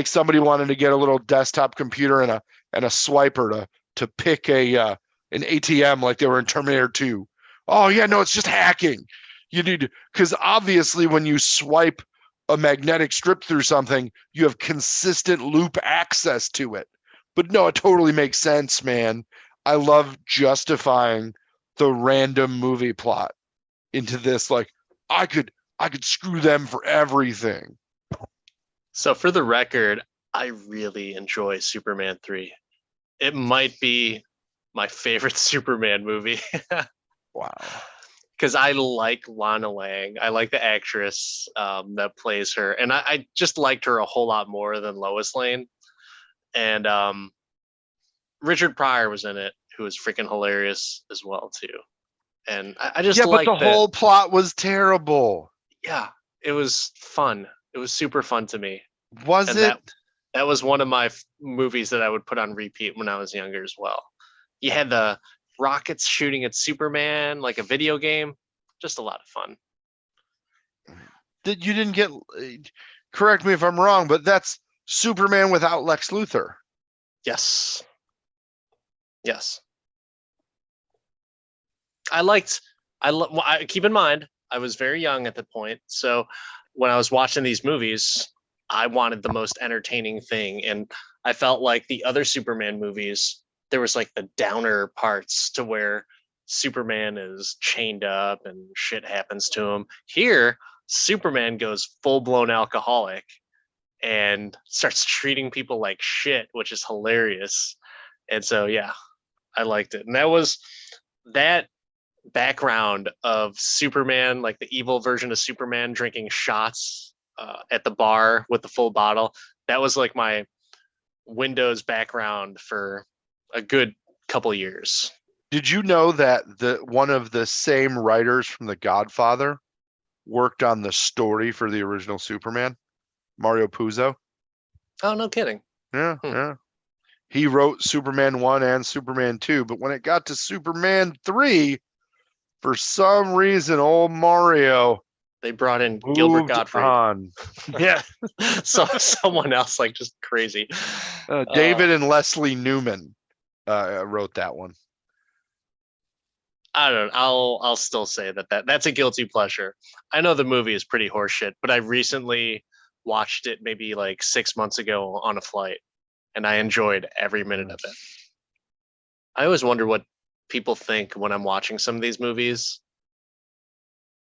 somebody wanted to get a little desktop computer and a swiper to pick an ATM like they were in Terminator 2. Oh yeah, no, it's just hacking. You need, because obviously when you swipe a magnetic strip through something, you have consistent loop access to it. But no, it totally makes sense, man. I love justifying the random movie plot into this. Like, I could screw them for everything. So for the record, I really enjoy Superman 3. It might be my favorite Superman movie. Wow. Because I like Lana Lang. I like the actress that plays her. And I just liked her a whole lot more than Lois Lane. And Richard Pryor was in it, who was freaking hilarious as well, too. And I just but the whole plot was terrible. Yeah, it was fun. It was super fun to me. Was it? That was one of my movies that I would put on repeat when I was younger as well. You had the rockets shooting at Superman like a video game. Just a lot of fun. You didn't get, correct me if I'm wrong, but that's Superman without Lex Luthor. Yes. Keep in mind, I was very young at the point. So when I was watching these movies, I wanted the most entertaining thing. And I felt like the other Superman movies, there was like the downer parts to where Superman is chained up and shit happens to him. Here, Superman goes full blown alcoholic and starts treating people like shit, which is hilarious. And so, yeah, I liked it. And that was that background of Superman, like the evil version of Superman drinking shots at the bar with the full bottle. That was like my Windows background for a good couple years. Did you know that one of the same writers from The Godfather worked on the story for the original Superman, Mario Puzo? Oh, no kidding. Yeah, yeah. He wrote Superman 1 and Superman 2, but when it got to Superman 3, for some reason, old Mario They brought in Gilbert moved Gottfried. on. Yeah. So someone else, like, just crazy. David and Leslie Newman wrote that one. I don't know. I'll still say that's a guilty pleasure. I know the movie is pretty horseshit, but I recently watched it maybe like 6 months ago on a flight, and I enjoyed every minute of it. I always wonder what people think when I'm watching some of these movies,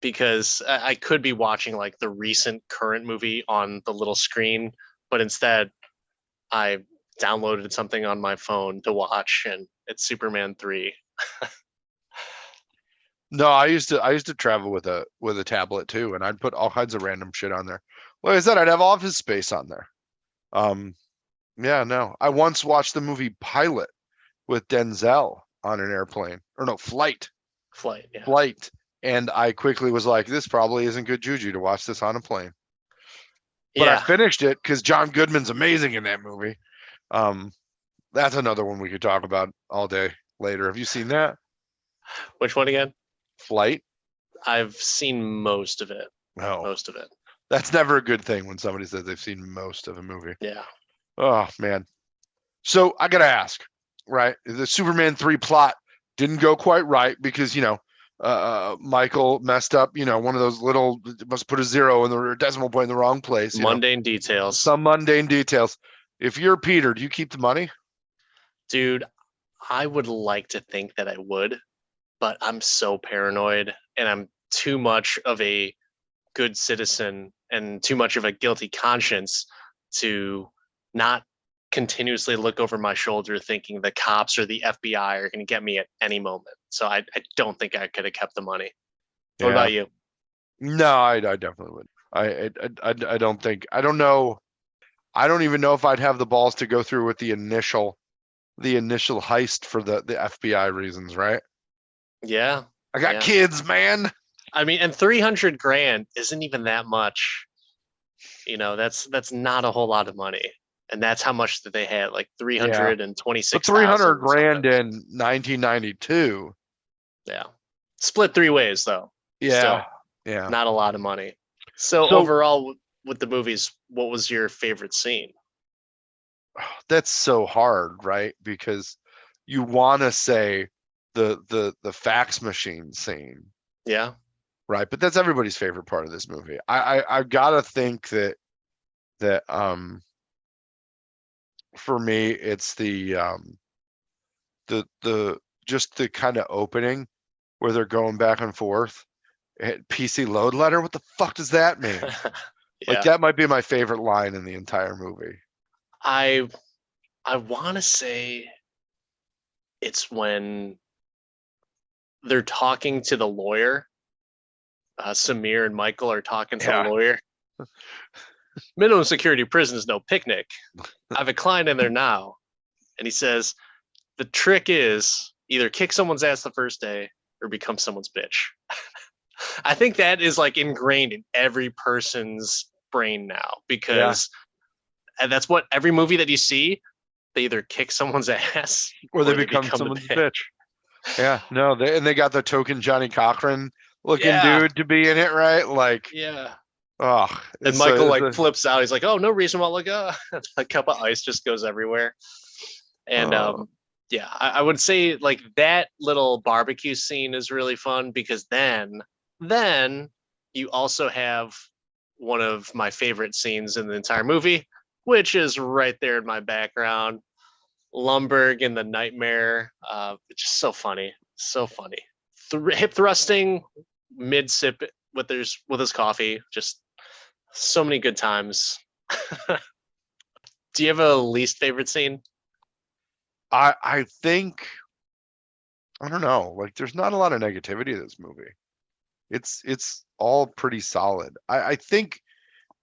because I could be watching like the recent current movie on the little screen, but instead I downloaded something on my phone to watch, and it's Superman 3. No, I used to travel with a tablet too, and I'd put all kinds of random shit on there. Like I said, I'd have Office Space on there. Yeah, no. I once watched the movie Pilot with Denzel on an airplane. Or no, Flight. Yeah. Flight. And I quickly was like, this probably isn't good juju to watch this on a plane. But I finished it because John Goodman's amazing in that movie. That's another one we could talk about all day later. Have you seen that? Which one again? Flight. I've seen most of it. Oh, most of it. That's never a good thing when somebody says they've seen most of a movie. Yeah. Oh man. So I gotta ask, right? The Superman 3 plot didn't go quite right because Michael messed up. One of those little must put a zero in the decimal point in the wrong place. Mundane details. Some mundane details. If you're Peter, do you keep the money? Dude, I would like to think that I would, but I'm so paranoid and I'm too much of a good citizen and too much of a guilty conscience to not continuously look over my shoulder thinking the cops or the FBI are going to get me at any moment. So I don't think I could have kept the money. Yeah. What about you? No, I definitely would. I don't think, I don't know. I don't even know if I'd have the balls to go through with the initial heist for the FBI reasons, right? Yeah. I got kids, man. I mean, and 300 grand isn't even that much. That's not a whole lot of money. And that's how much that they had, like 326. But 300 grand in 1992. Yeah. Split 3 ways though. Yeah. Still, yeah. Not a lot of money. So overall with the movies, what was your favorite scene? That's so hard, right? Because you want to say the fax machine scene. Yeah. Right, but that's everybody's favorite part of this movie. I've got to think that for me it's the just the kind of opening where they're going back and forth. PC Loadletter, what the fuck does that mean? Like that might be my favorite line in the entire movie. I want to say it's when they're talking to the lawyer. Samir and Michael are talking to the lawyer. Minimum security prison is no picnic. I have a client in there now. And he says, the trick is either kick someone's ass the first day or become someone's bitch. I think that is like ingrained in every person's brain now because and that's what every movie that you see, they either kick someone's ass or they become someone's bitch. Yeah, no, they got the token Johnny Cochran looking dude to be in it, right? Like, oh, and Michael flips out. He's like, "Oh, no reason why." Like, a cup of ice just goes everywhere. And I would say like that little barbecue scene is really fun because then Then you also have one of my favorite scenes in the entire movie, which is right there in my background. Lumberg in the nightmare. It's just so funny. So funny. Hip thrusting mid sip with his coffee. Just so many good times. Do you have a least favorite scene? I think I don't know. Like, there's not a lot of negativity in this movie. It's all pretty solid. I think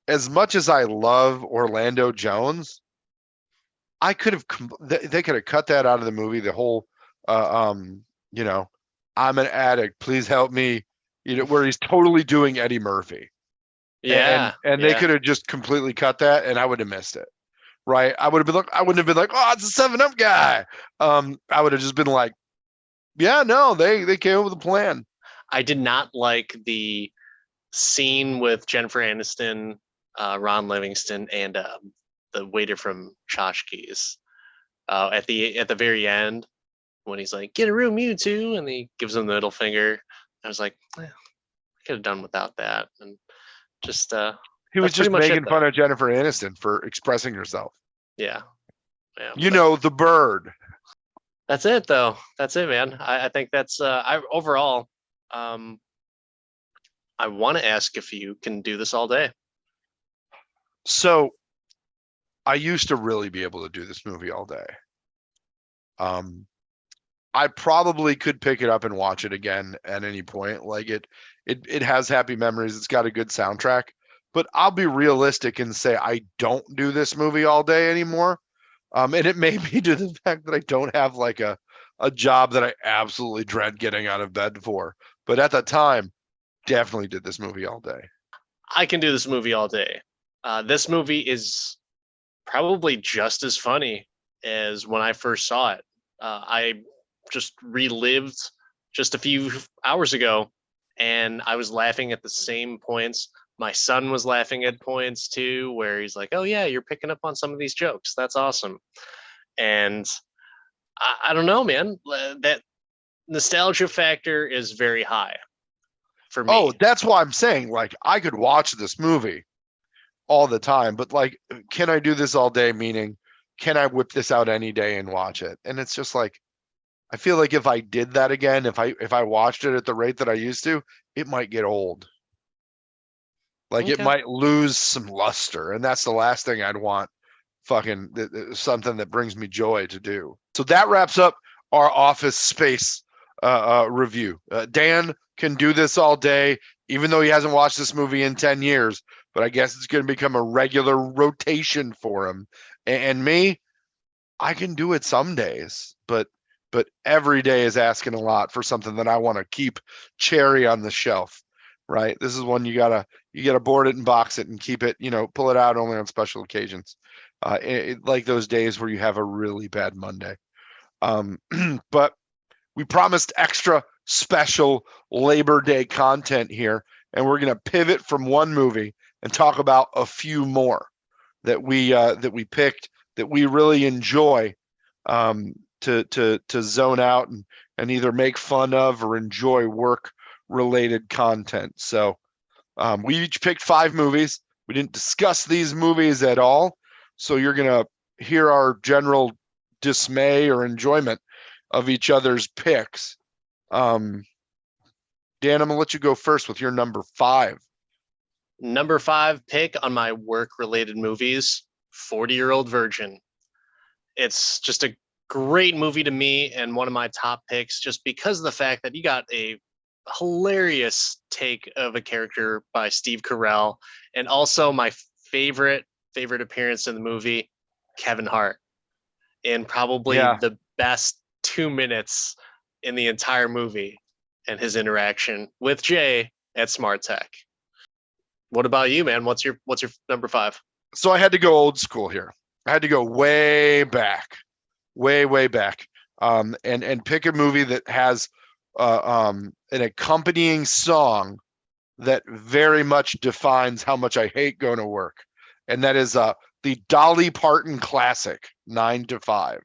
as much as I love Orlando Jones, I could have they could have cut that out of the movie. The whole, uh, um, you know, I'm an addict. Please help me. Where he's totally doing Eddie Murphy, and Yeah, and they yeah. could have just completely cut that, and I would have missed it. Right? I would have been like, I wouldn't have been like, oh, it's a 7 Up guy. I would have just been like, yeah, no, they came up with a plan. I did not like the scene with Jennifer Aniston, Ron Livingston, and the waiter from Tchotchkes at the very end when he's like, "Get a room, you two," and he gives him the middle finger. I was like, I could have done without that, and just He was that's pretty just much it, making though. fun of Jennifer Aniston for expressing herself. Yeah, yeah, You but know, the bird. that's it, though. That's it, man. I think that's I overall. Um, I want to ask if you can do this all day. So I used to really be able to do this movie all day. Um, I probably could pick it up and watch it again at any point. Like it has happy memories. It's got a good soundtrack. But I'll be realistic and say I don't do this movie all day anymore. And it may be to the fact that I don't have like a job that I absolutely dread getting out of bed for. But at the time, definitely did this movie all day. I can do this movie all day. This movie is probably just as funny as when I first saw it. I just relived just a few hours ago, and I was laughing at the same points. My son was laughing at points too, where he's like, "Oh yeah, you're picking up on some of these jokes. That's awesome." And I don't know, man. That nostalgia factor is very high for Oh, me. that's why I'm saying like I could watch this movie all the time, but like can I do this all day? Meaning, can I whip this out any day and watch it? And it's just like I feel like if I did that again, if I watched it at the rate that I used to, it might get old. Like it Okay. might lose some luster, and that's the last thing I'd want. Fucking something that brings me joy to do. So that wraps up our Office Space review. Dan can do this all day, even though he hasn't watched this movie in 10 years. But I guess it's going to become a regular rotation for him. And me, I can do it some days, but every day is asking a lot for something that I want to keep cherry on the shelf, right? This is one you gotta board it and box it and keep it, pull it out only on special occasions, like those days where you have a really bad Monday. Um, but we promised extra special Labor Day content here, and we're gonna pivot from one movie and talk about a few more that we picked that we really enjoy, to zone out and either make fun of or enjoy work related content. So we each picked 5 movies. We didn't discuss these movies at all, so you're gonna hear our general dismay or enjoyment of each other's picks. Um, Dan, I'm gonna let you go first with your number 5. Number 5 pick on my work related movies, 40-Year-Old Virgin. It's just a great movie to me and one of my top picks just because of the fact that you got a hilarious take of a character by Steve Carell and also my favorite appearance in the movie, Kevin Hart, in probably Yeah. the best 2 minutes in the entire movie and his interaction with Jay at Smart Tech. What about you, man? What's your number 5? So I had to go old school here. I had to go way back, way back, and pick a movie that has an accompanying song that very much defines how much I hate going to work, and that is the Dolly Parton classic 9 to 5.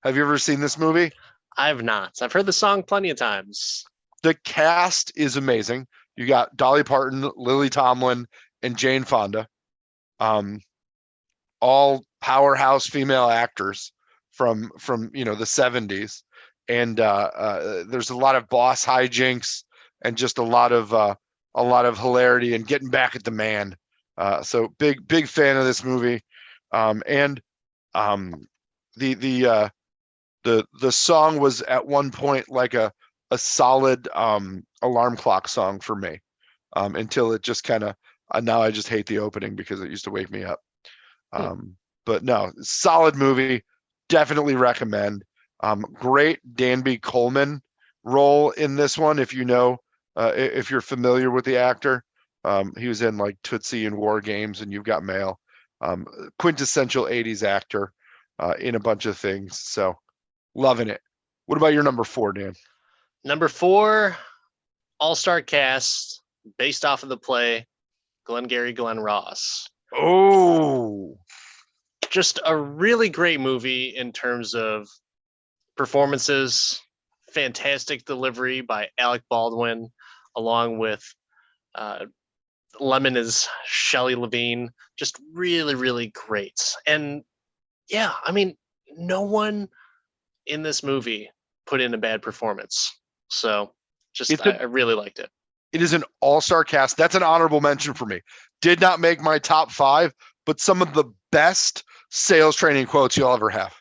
Have you ever seen this movie? I have not. I've heard the song plenty of times. The cast is amazing. You got Dolly Parton, Lily Tomlin, and Jane Fonda. All powerhouse female actors from the 70s, and there's a lot of boss hijinks and just a lot of hilarity and getting back at the man. So big fan of this movie, and the the the song was at one point like a solid alarm clock song for me, until it just kind of now I just hate the opening because it used to wake me up. But no, solid movie. Definitely recommend. Great Danby Coleman role in this one. If if you're familiar with the actor, he was in like Tootsie and War Games and You've Got Mail. Quintessential 80s actor in a bunch of things. So loving it. What about your number 4, Dan? Number 4, all-star cast based off of the play Glengarry Glen Ross. Oh, just a really great movie in terms of performances, fantastic delivery by Alec Baldwin, along with Lemon is Shelley Levine. Just really, really great. And yeah, I mean, no one in this movie put in a bad performance. So I really liked it. It is an all-star cast. That's an honorable mention for me. Did not make my top 5, but some of the best sales training quotes you'll ever have.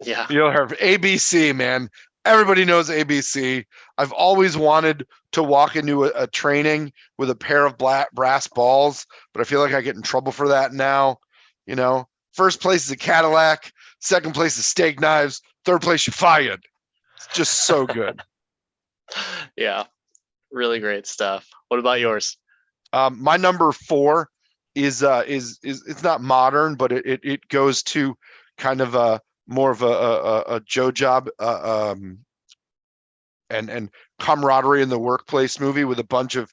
Yeah. You'll have ABC, man. Everybody knows ABC. I've always wanted to walk into a training with a pair of brass balls, but I feel like I get in trouble for that now. First place is a Cadillac. Second place is steak knives. Third place, you're fired. It's just so good. Yeah. Really great stuff. What about yours? My number 4 is it's not modern, but it goes to kind of a more of a Joe job and camaraderie in the workplace movie with a bunch of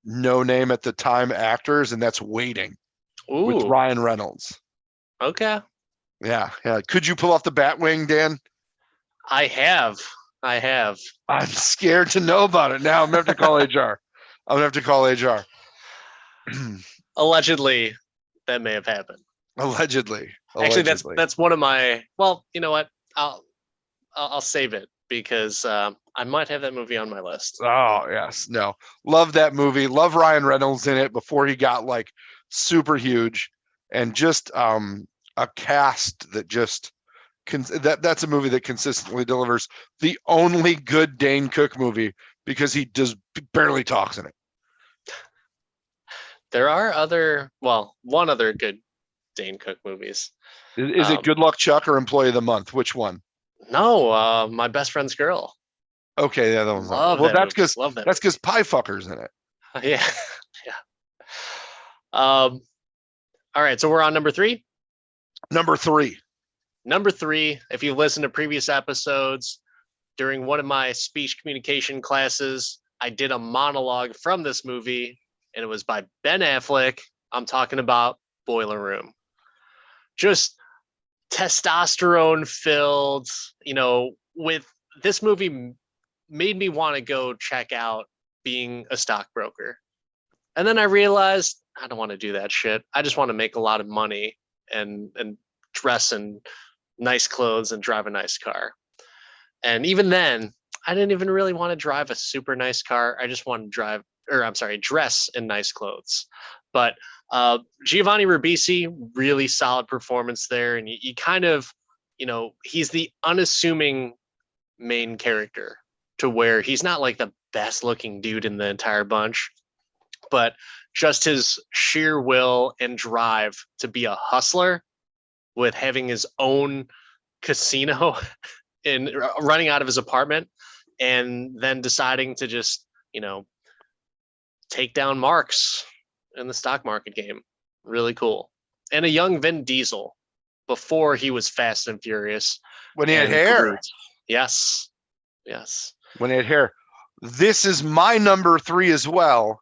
no name at the time actors, and that's Waiting. Ooh. With Ryan Reynolds. Okay. Yeah. Could you pull off the Batwing, Dan? I have. I'm scared to know about it now. I'm gonna have to call HR. Allegedly, that may have happened. Allegedly. Actually, that's one of my. Well, you know what? I'll save it because I might have that movie on my list. Oh yes, no, love that movie. Love Ryan Reynolds in it before he got like super huge, and just a cast that just that's a movie that consistently delivers. The only good Dane Cook movie because he does barely talks in it. There are one other good Dane Cook movies. Is it Good Luck Chuck or Employee of the Month? Which one? No, My Best Friend's Girl. Okay, yeah, that one's not. Well, that's because pie fuckers in it. Yeah. All right, so we're on number 3. Number 3. If you've listened to previous episodes, during one of my speech communication classes, I did a monologue from this movie, and it was by Ben Affleck. I'm talking about Boiler Room. Just testosterone filled, with this movie made me want to go check out being a stockbroker. And then I realized I don't want to do that shit. I just want to make a lot of money and dress in nice clothes and drive a nice car. And even then, I didn't even really want to drive a super nice car. I just wanted to dress in nice clothes. But Giovanni Ribisi, really solid performance there. And you kind of, he's the unassuming main character to where he's not like the best looking dude in the entire bunch, but just his sheer will and drive to be a hustler with having his own casino and running out of his apartment and then deciding to just, take down marks in the stock market game. Really cool. And a young Vin Diesel before he was Fast and Furious. When he had hair. Groot. Yes. When he had hair. This is my number 3 as well.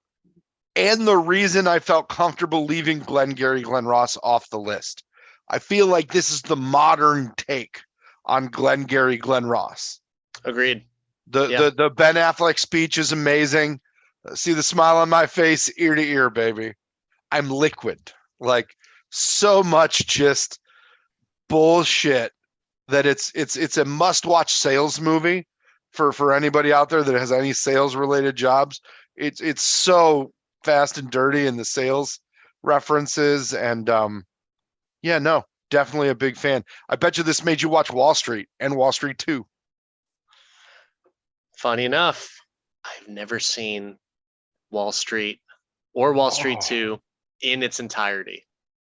And the reason I felt comfortable leaving Glengarry Glen Ross off the list. I feel like this is the modern take on Glengarry Glen Ross. Agreed. Yeah. The Ben Affleck speech is amazing. See the smile on my face, ear to ear, baby. I'm liquid. Like so much just bullshit that it's a must-watch sales movie for anybody out there that has any sales related jobs. It's so fast and dirty in the sales references and yeah, no, definitely a big fan. I bet you this made you watch Wall Street and Wall Street 2. Funny enough, I've never seen Wall Street or Wall Street Oh, 2 in its entirety.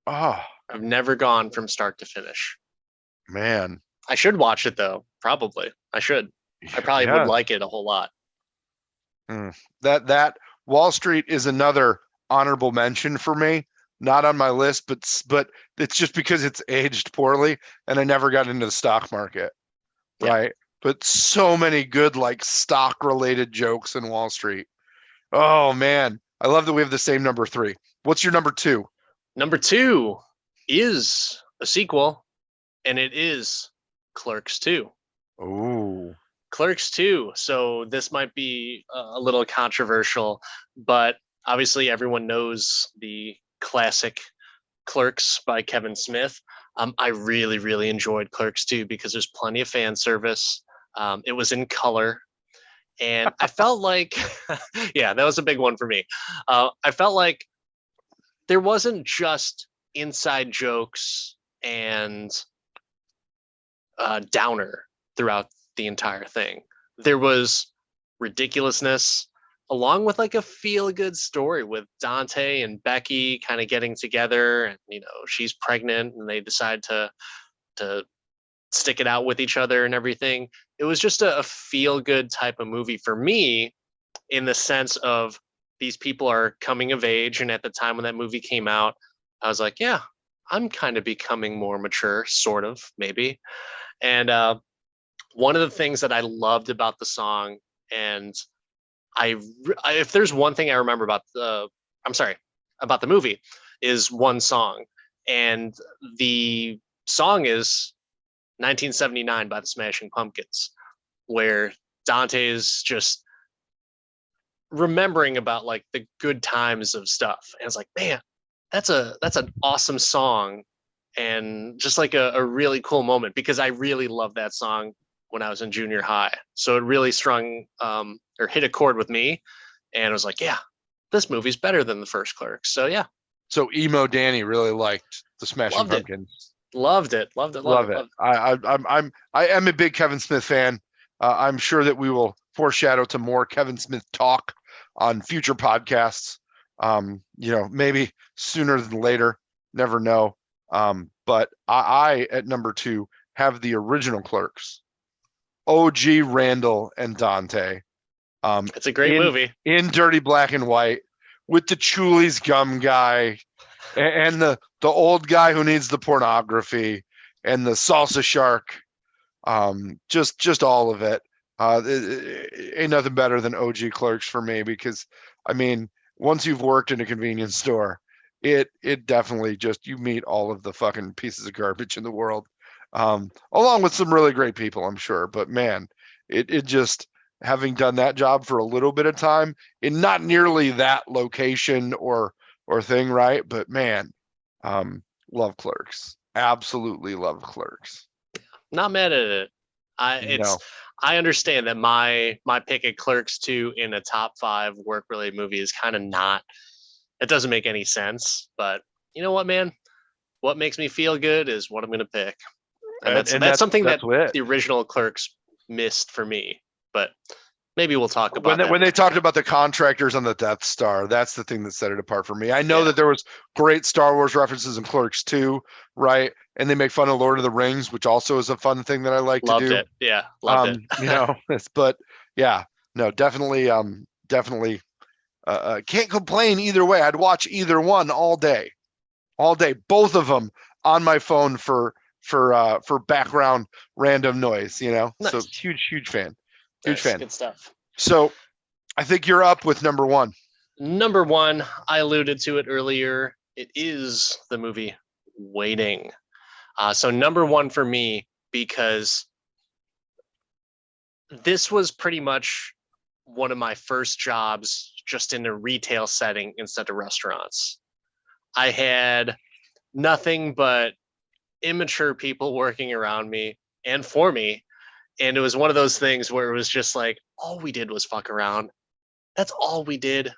oh I've never gone from start to finish. man. I should watch it though. Probably. I should. I probably would Yeah. like it a whole lot. That Wall Street is another honorable mention for me. Not on my list, but it's just because it's aged poorly and I never got into the stock market. Yeah. Right. But so many good like stock related jokes in Wall Street. Oh man. I love that we have the same number 3. What's your number 2? Number 2 is a sequel, and it is Clerks 2. Oh. Clerks 2. So this might be a little controversial, but obviously everyone knows the classic Clerks by Kevin Smith. I really, really enjoyed Clerks 2 because there's plenty of fan service. It was in color. And I felt like, yeah, that was a big one for me. I felt like there wasn't just inside jokes and downer throughout the entire thing. There was ridiculousness along with like a feel good story with Dante and Becky kind of getting together, and she's pregnant and they decide to stick it out with each other and everything. It was just a feel good type of movie for me, in the sense of these people are coming of age, and at the time when that movie came out, I was like, yeah, I'm kind of becoming more mature, sort of, maybe. And one of the things that I loved about the song, and if there's one thing I remember about about the movie, is one song, and the song is 1979 by the Smashing Pumpkins, where Dante is just remembering about like the good times of stuff, and it's like, man, that's an awesome song, and just like a really cool moment, because I really loved that song when I was in junior high. So it really strung or hit a chord with me, and I was like, yeah, this movie's better than the first Clerks. So yeah, So emo Danny really liked the Smashing loved it, Pumpkins. loved it, loved it, loved Love it, it. loved I am a big Kevin Smith fan. I'm sure that we will foreshadow to more Kevin Smith talk on future podcasts. Maybe sooner than later. Never know. But I at number 2 have the original Clerks, OG Randall and Dante. it. It's a great in movie. in dirty black and white with the Chulies gum guy and the old guy who needs the pornography and the salsa shark. Just all of it. It ain't nothing better than OG Clerks for me, because I mean, once you've worked in a convenience store, it definitely just, you meet all of the fucking pieces of garbage in the world, along with some really great people, I'm sure. But man, it just, having done that job for a little bit of time in not nearly that location or thing, right? But man, love Clerks. Absolutely love Clerks. Not mad at it. No. I understand that my pick at Clerks 2 in a top 5 work related movie is kind of not. It doesn't make any sense. But you know what, man? What makes me feel good is what I'm going to pick, and And that's something that that's it. the original Clerks missed for me. But maybe we'll talk When about that. when they talked about the contractors on the Death Star, that's the thing that set it apart for me. I know Yeah. that there was great Star Wars references in Clerks 2, right? And they make fun of Lord of the Rings, which also is a fun thing that I like to Loved do. it. Yeah, loved it. But yeah, no, definitely can't complain either way. I'd watch either one all day. All day. Both of them on my phone for background random noise, So Nice. huge fan. Huge Nice. fan. Good stuff. So I think you're up with number 1. Number 1, I alluded to it earlier. It is the movie Waiting. So number 1 for me, because this was pretty much one of my first jobs just in a retail setting instead of restaurants. I had nothing but immature people working around me and for me. And it was one of those things where it was just like, all we did was fuck around. That's all we did.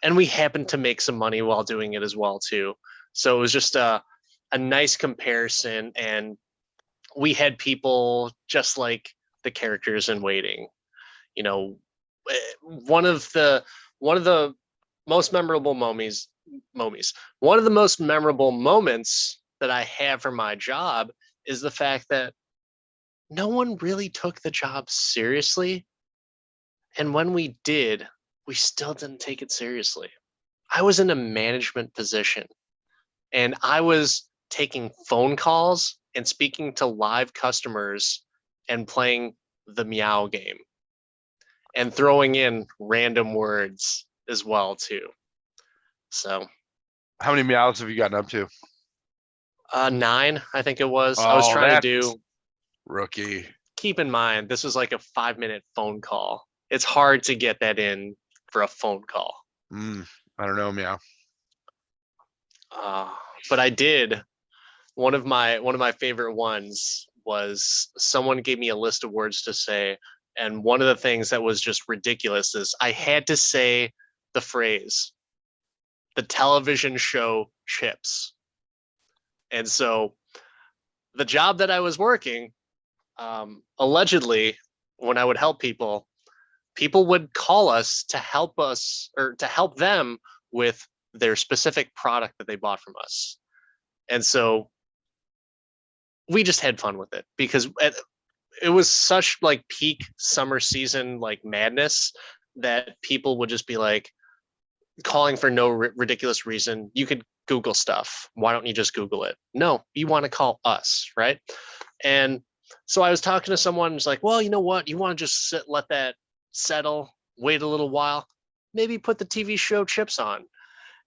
And we happened to make some money while doing it as well, too. So it was just a nice comparison. And we had people just like the characters in Waiting. You know, one of the one of the most memorable one of the most memorable moments that I have for my job is the fact that no one really took the job seriously. And when we did, we still didn't take it seriously. I was in a management position and I was taking phone calls and speaking to live customers and playing the meow game and throwing in random words as well too. So How many meows have you gotten up to? 9, I think it was. I was Oh, trying to that's do. rookie. Keep in mind, this was like a 5-minute phone call. It's hard to get that in for a phone call. I don't know, meow. Uh, but I did. One of my favorite ones was someone gave me a list of words to say, and one of the things that was just ridiculous is I had to say the phrase, the television show Chips. And so the job that I was working, allegedly, when I would help people, people would call us to help us or to help them with their specific product that they bought from us. And so we just had fun with it because it was such like peak summer season like madness that people would just be like calling for no ridiculous reason. You could Google stuff. Why don't you just Google it? No, you want to call us, right? And so I was talking to someone who's like, well, you know what? You want to just let that settle, wait a little while, maybe put the TV show Chips on.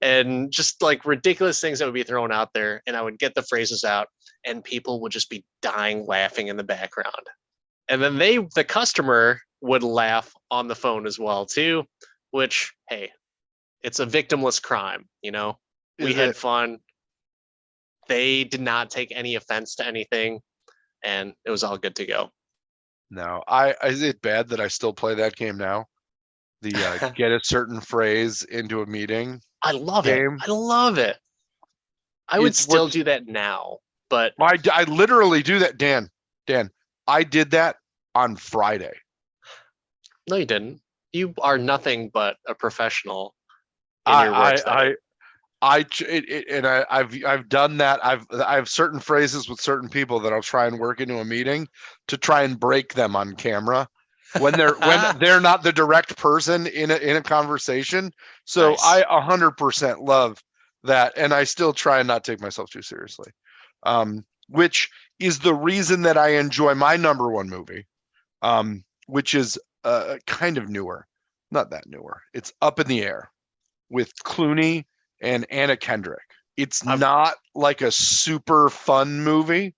And just like ridiculous things that would be thrown out there. And I would get the phrases out, and people would just be dying laughing in the background. And then the customer, would laugh on the phone as well, too, which, hey, it's a victimless crime, you know? We Is had it? fun. They did not take any offense to anything, and it was all good to go. No. Is it bad that I still play that game now? The get a certain phrase into a meeting I love it. game. I love it. I would It's still what's do that now, but I literally do that, Dan, I did that on Friday. no, you didn't. You are nothing but a professional in I your work I setting. I and I've done that. I have certain phrases with certain people that I'll try and work into a meeting to try and break them on camera when they're not the direct person in a conversation. So Nice. I 100% love that, and I still try and not take myself too seriously, which is the reason that I enjoy my number one movie, which is kind of newer, not that newer. It's Up in the Air with Clooney and Anna Kendrick. It's I've not like a super fun movie,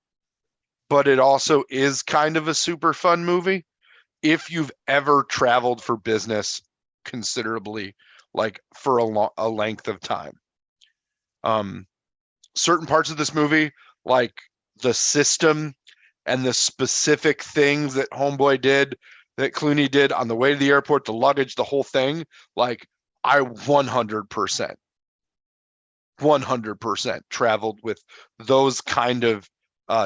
but it also is kind of a super fun movie if you've ever traveled for business considerably, like for a length of time. Um, Certain parts of this movie, like the system and the specific things that Homeboy did, that Clooney did on the way to the airport, the luggage, the whole thing, like I 100% traveled with those kind of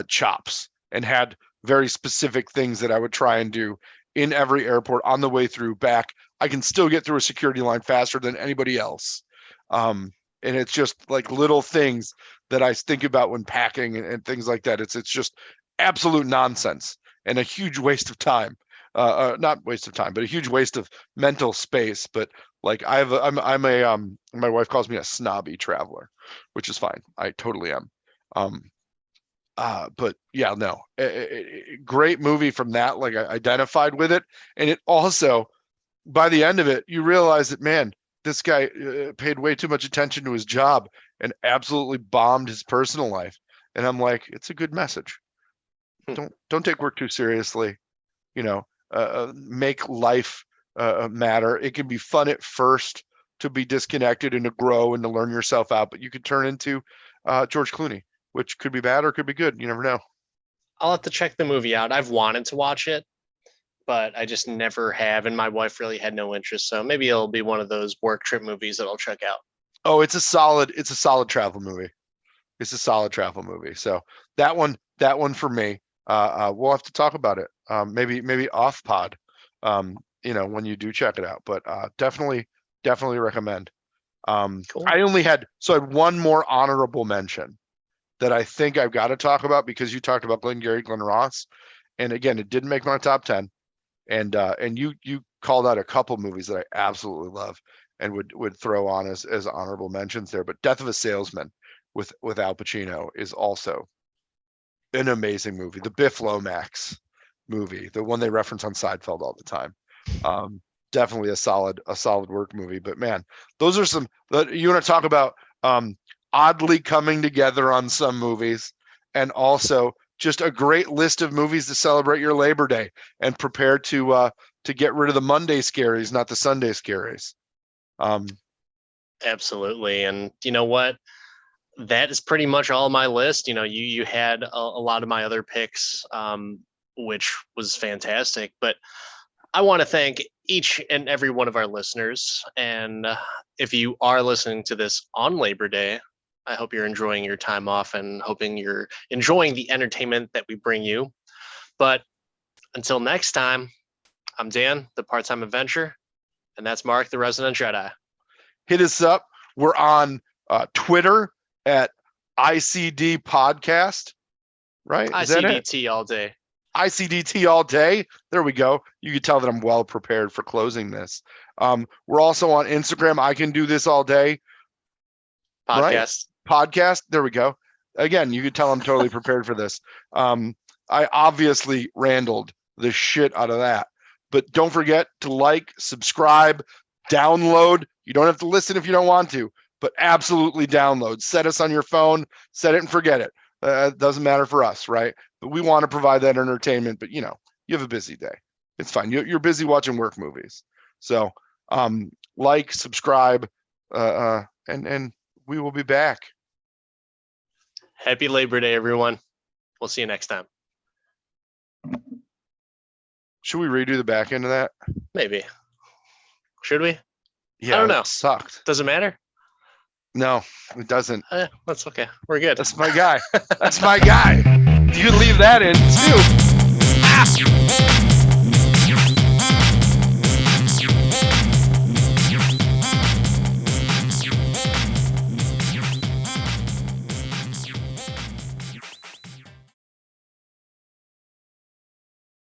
chops and had very specific things that I would try and do in every airport on the way through back. I can still get through a security line faster than anybody else. And it's just like little things that I think about when packing and things like that. It's just absolute nonsense and a huge waste of time. Not waste of time, but a huge waste of mental space. But like I'm a my wife calls me a snobby traveler, which is fine. I totally am. Um, but yeah, no, great movie from that. Like I identified with it, and it also by the end of it, you realize that man, this guy paid way too much attention to his job and absolutely bombed his personal life. And I'm like, it's a good message. Don't take work too seriously. You know, make life matter. It can be fun at first to be disconnected and to grow and to learn yourself out, but you could turn into George Clooney, which could be bad or could be good. You never know. I'll have to check the movie out. I've wanted to watch it, but I just never have, and my wife really had no interest. So maybe it'll be one of those work trip movies that I'll check out. Oh, it's a solid travel movie. It's a solid travel movie. So that one for me. We'll have to talk about it. Maybe off pod. When you do check it out. But definitely recommend. Cool. I had one more honorable mention that I think I've got to talk about because you talked about Glengarry Glen Ross, and again, it didn't make my top 10. And you called out a couple movies that I absolutely love and would throw on as honorable mentions there. But Death of a Salesman with Al Pacino is also an amazing movie. The Biff Lomax movie, the one they reference on Seinfeld all the time. Definitely a solid work movie. But man, those are some. You want to talk about oddly coming together on some movies, and also just a great list of movies to celebrate your Labor Day and prepare to get rid of the Monday scaries, not the Sunday scaries. Absolutely. And you know what? That is pretty much all my list. You had a lot of my other picks, which was fantastic. But I want to thank each and every one of our listeners. And if you are listening to this on Labor Day, I hope you're enjoying your time off and hoping you're enjoying the entertainment that we bring you. But until next time, I'm Dan, the part-time adventurer, and that's Mark, the resident Jedi. Hit us up. We're on Twitter at ICD Podcast, right? Is ICDT all day. ICDT all day. There we go. You can tell that I'm well prepared for closing this. We're also on Instagram. I can do this all day. Podcast. Right? Podcast. There we go. Again, you can tell I'm totally prepared for this. I obviously randled the shit out of that. But don't forget to like, subscribe, download. You don't have to listen if you don't want to, but absolutely download. Set us on your phone. Set it and forget it. It doesn't matter for us, right? But we want to provide that entertainment. But you have a busy day. It's fine. You're busy watching work movies. So like, subscribe, and we will be back. Happy Labor Day, everyone. We'll see you next time. Should we redo the back end of that? Maybe. Should we? Yeah, I don't know. It sucked. Does it matter? No, it doesn't. That's okay. We're good. That's my guy. That's my guy. You can leave that in too.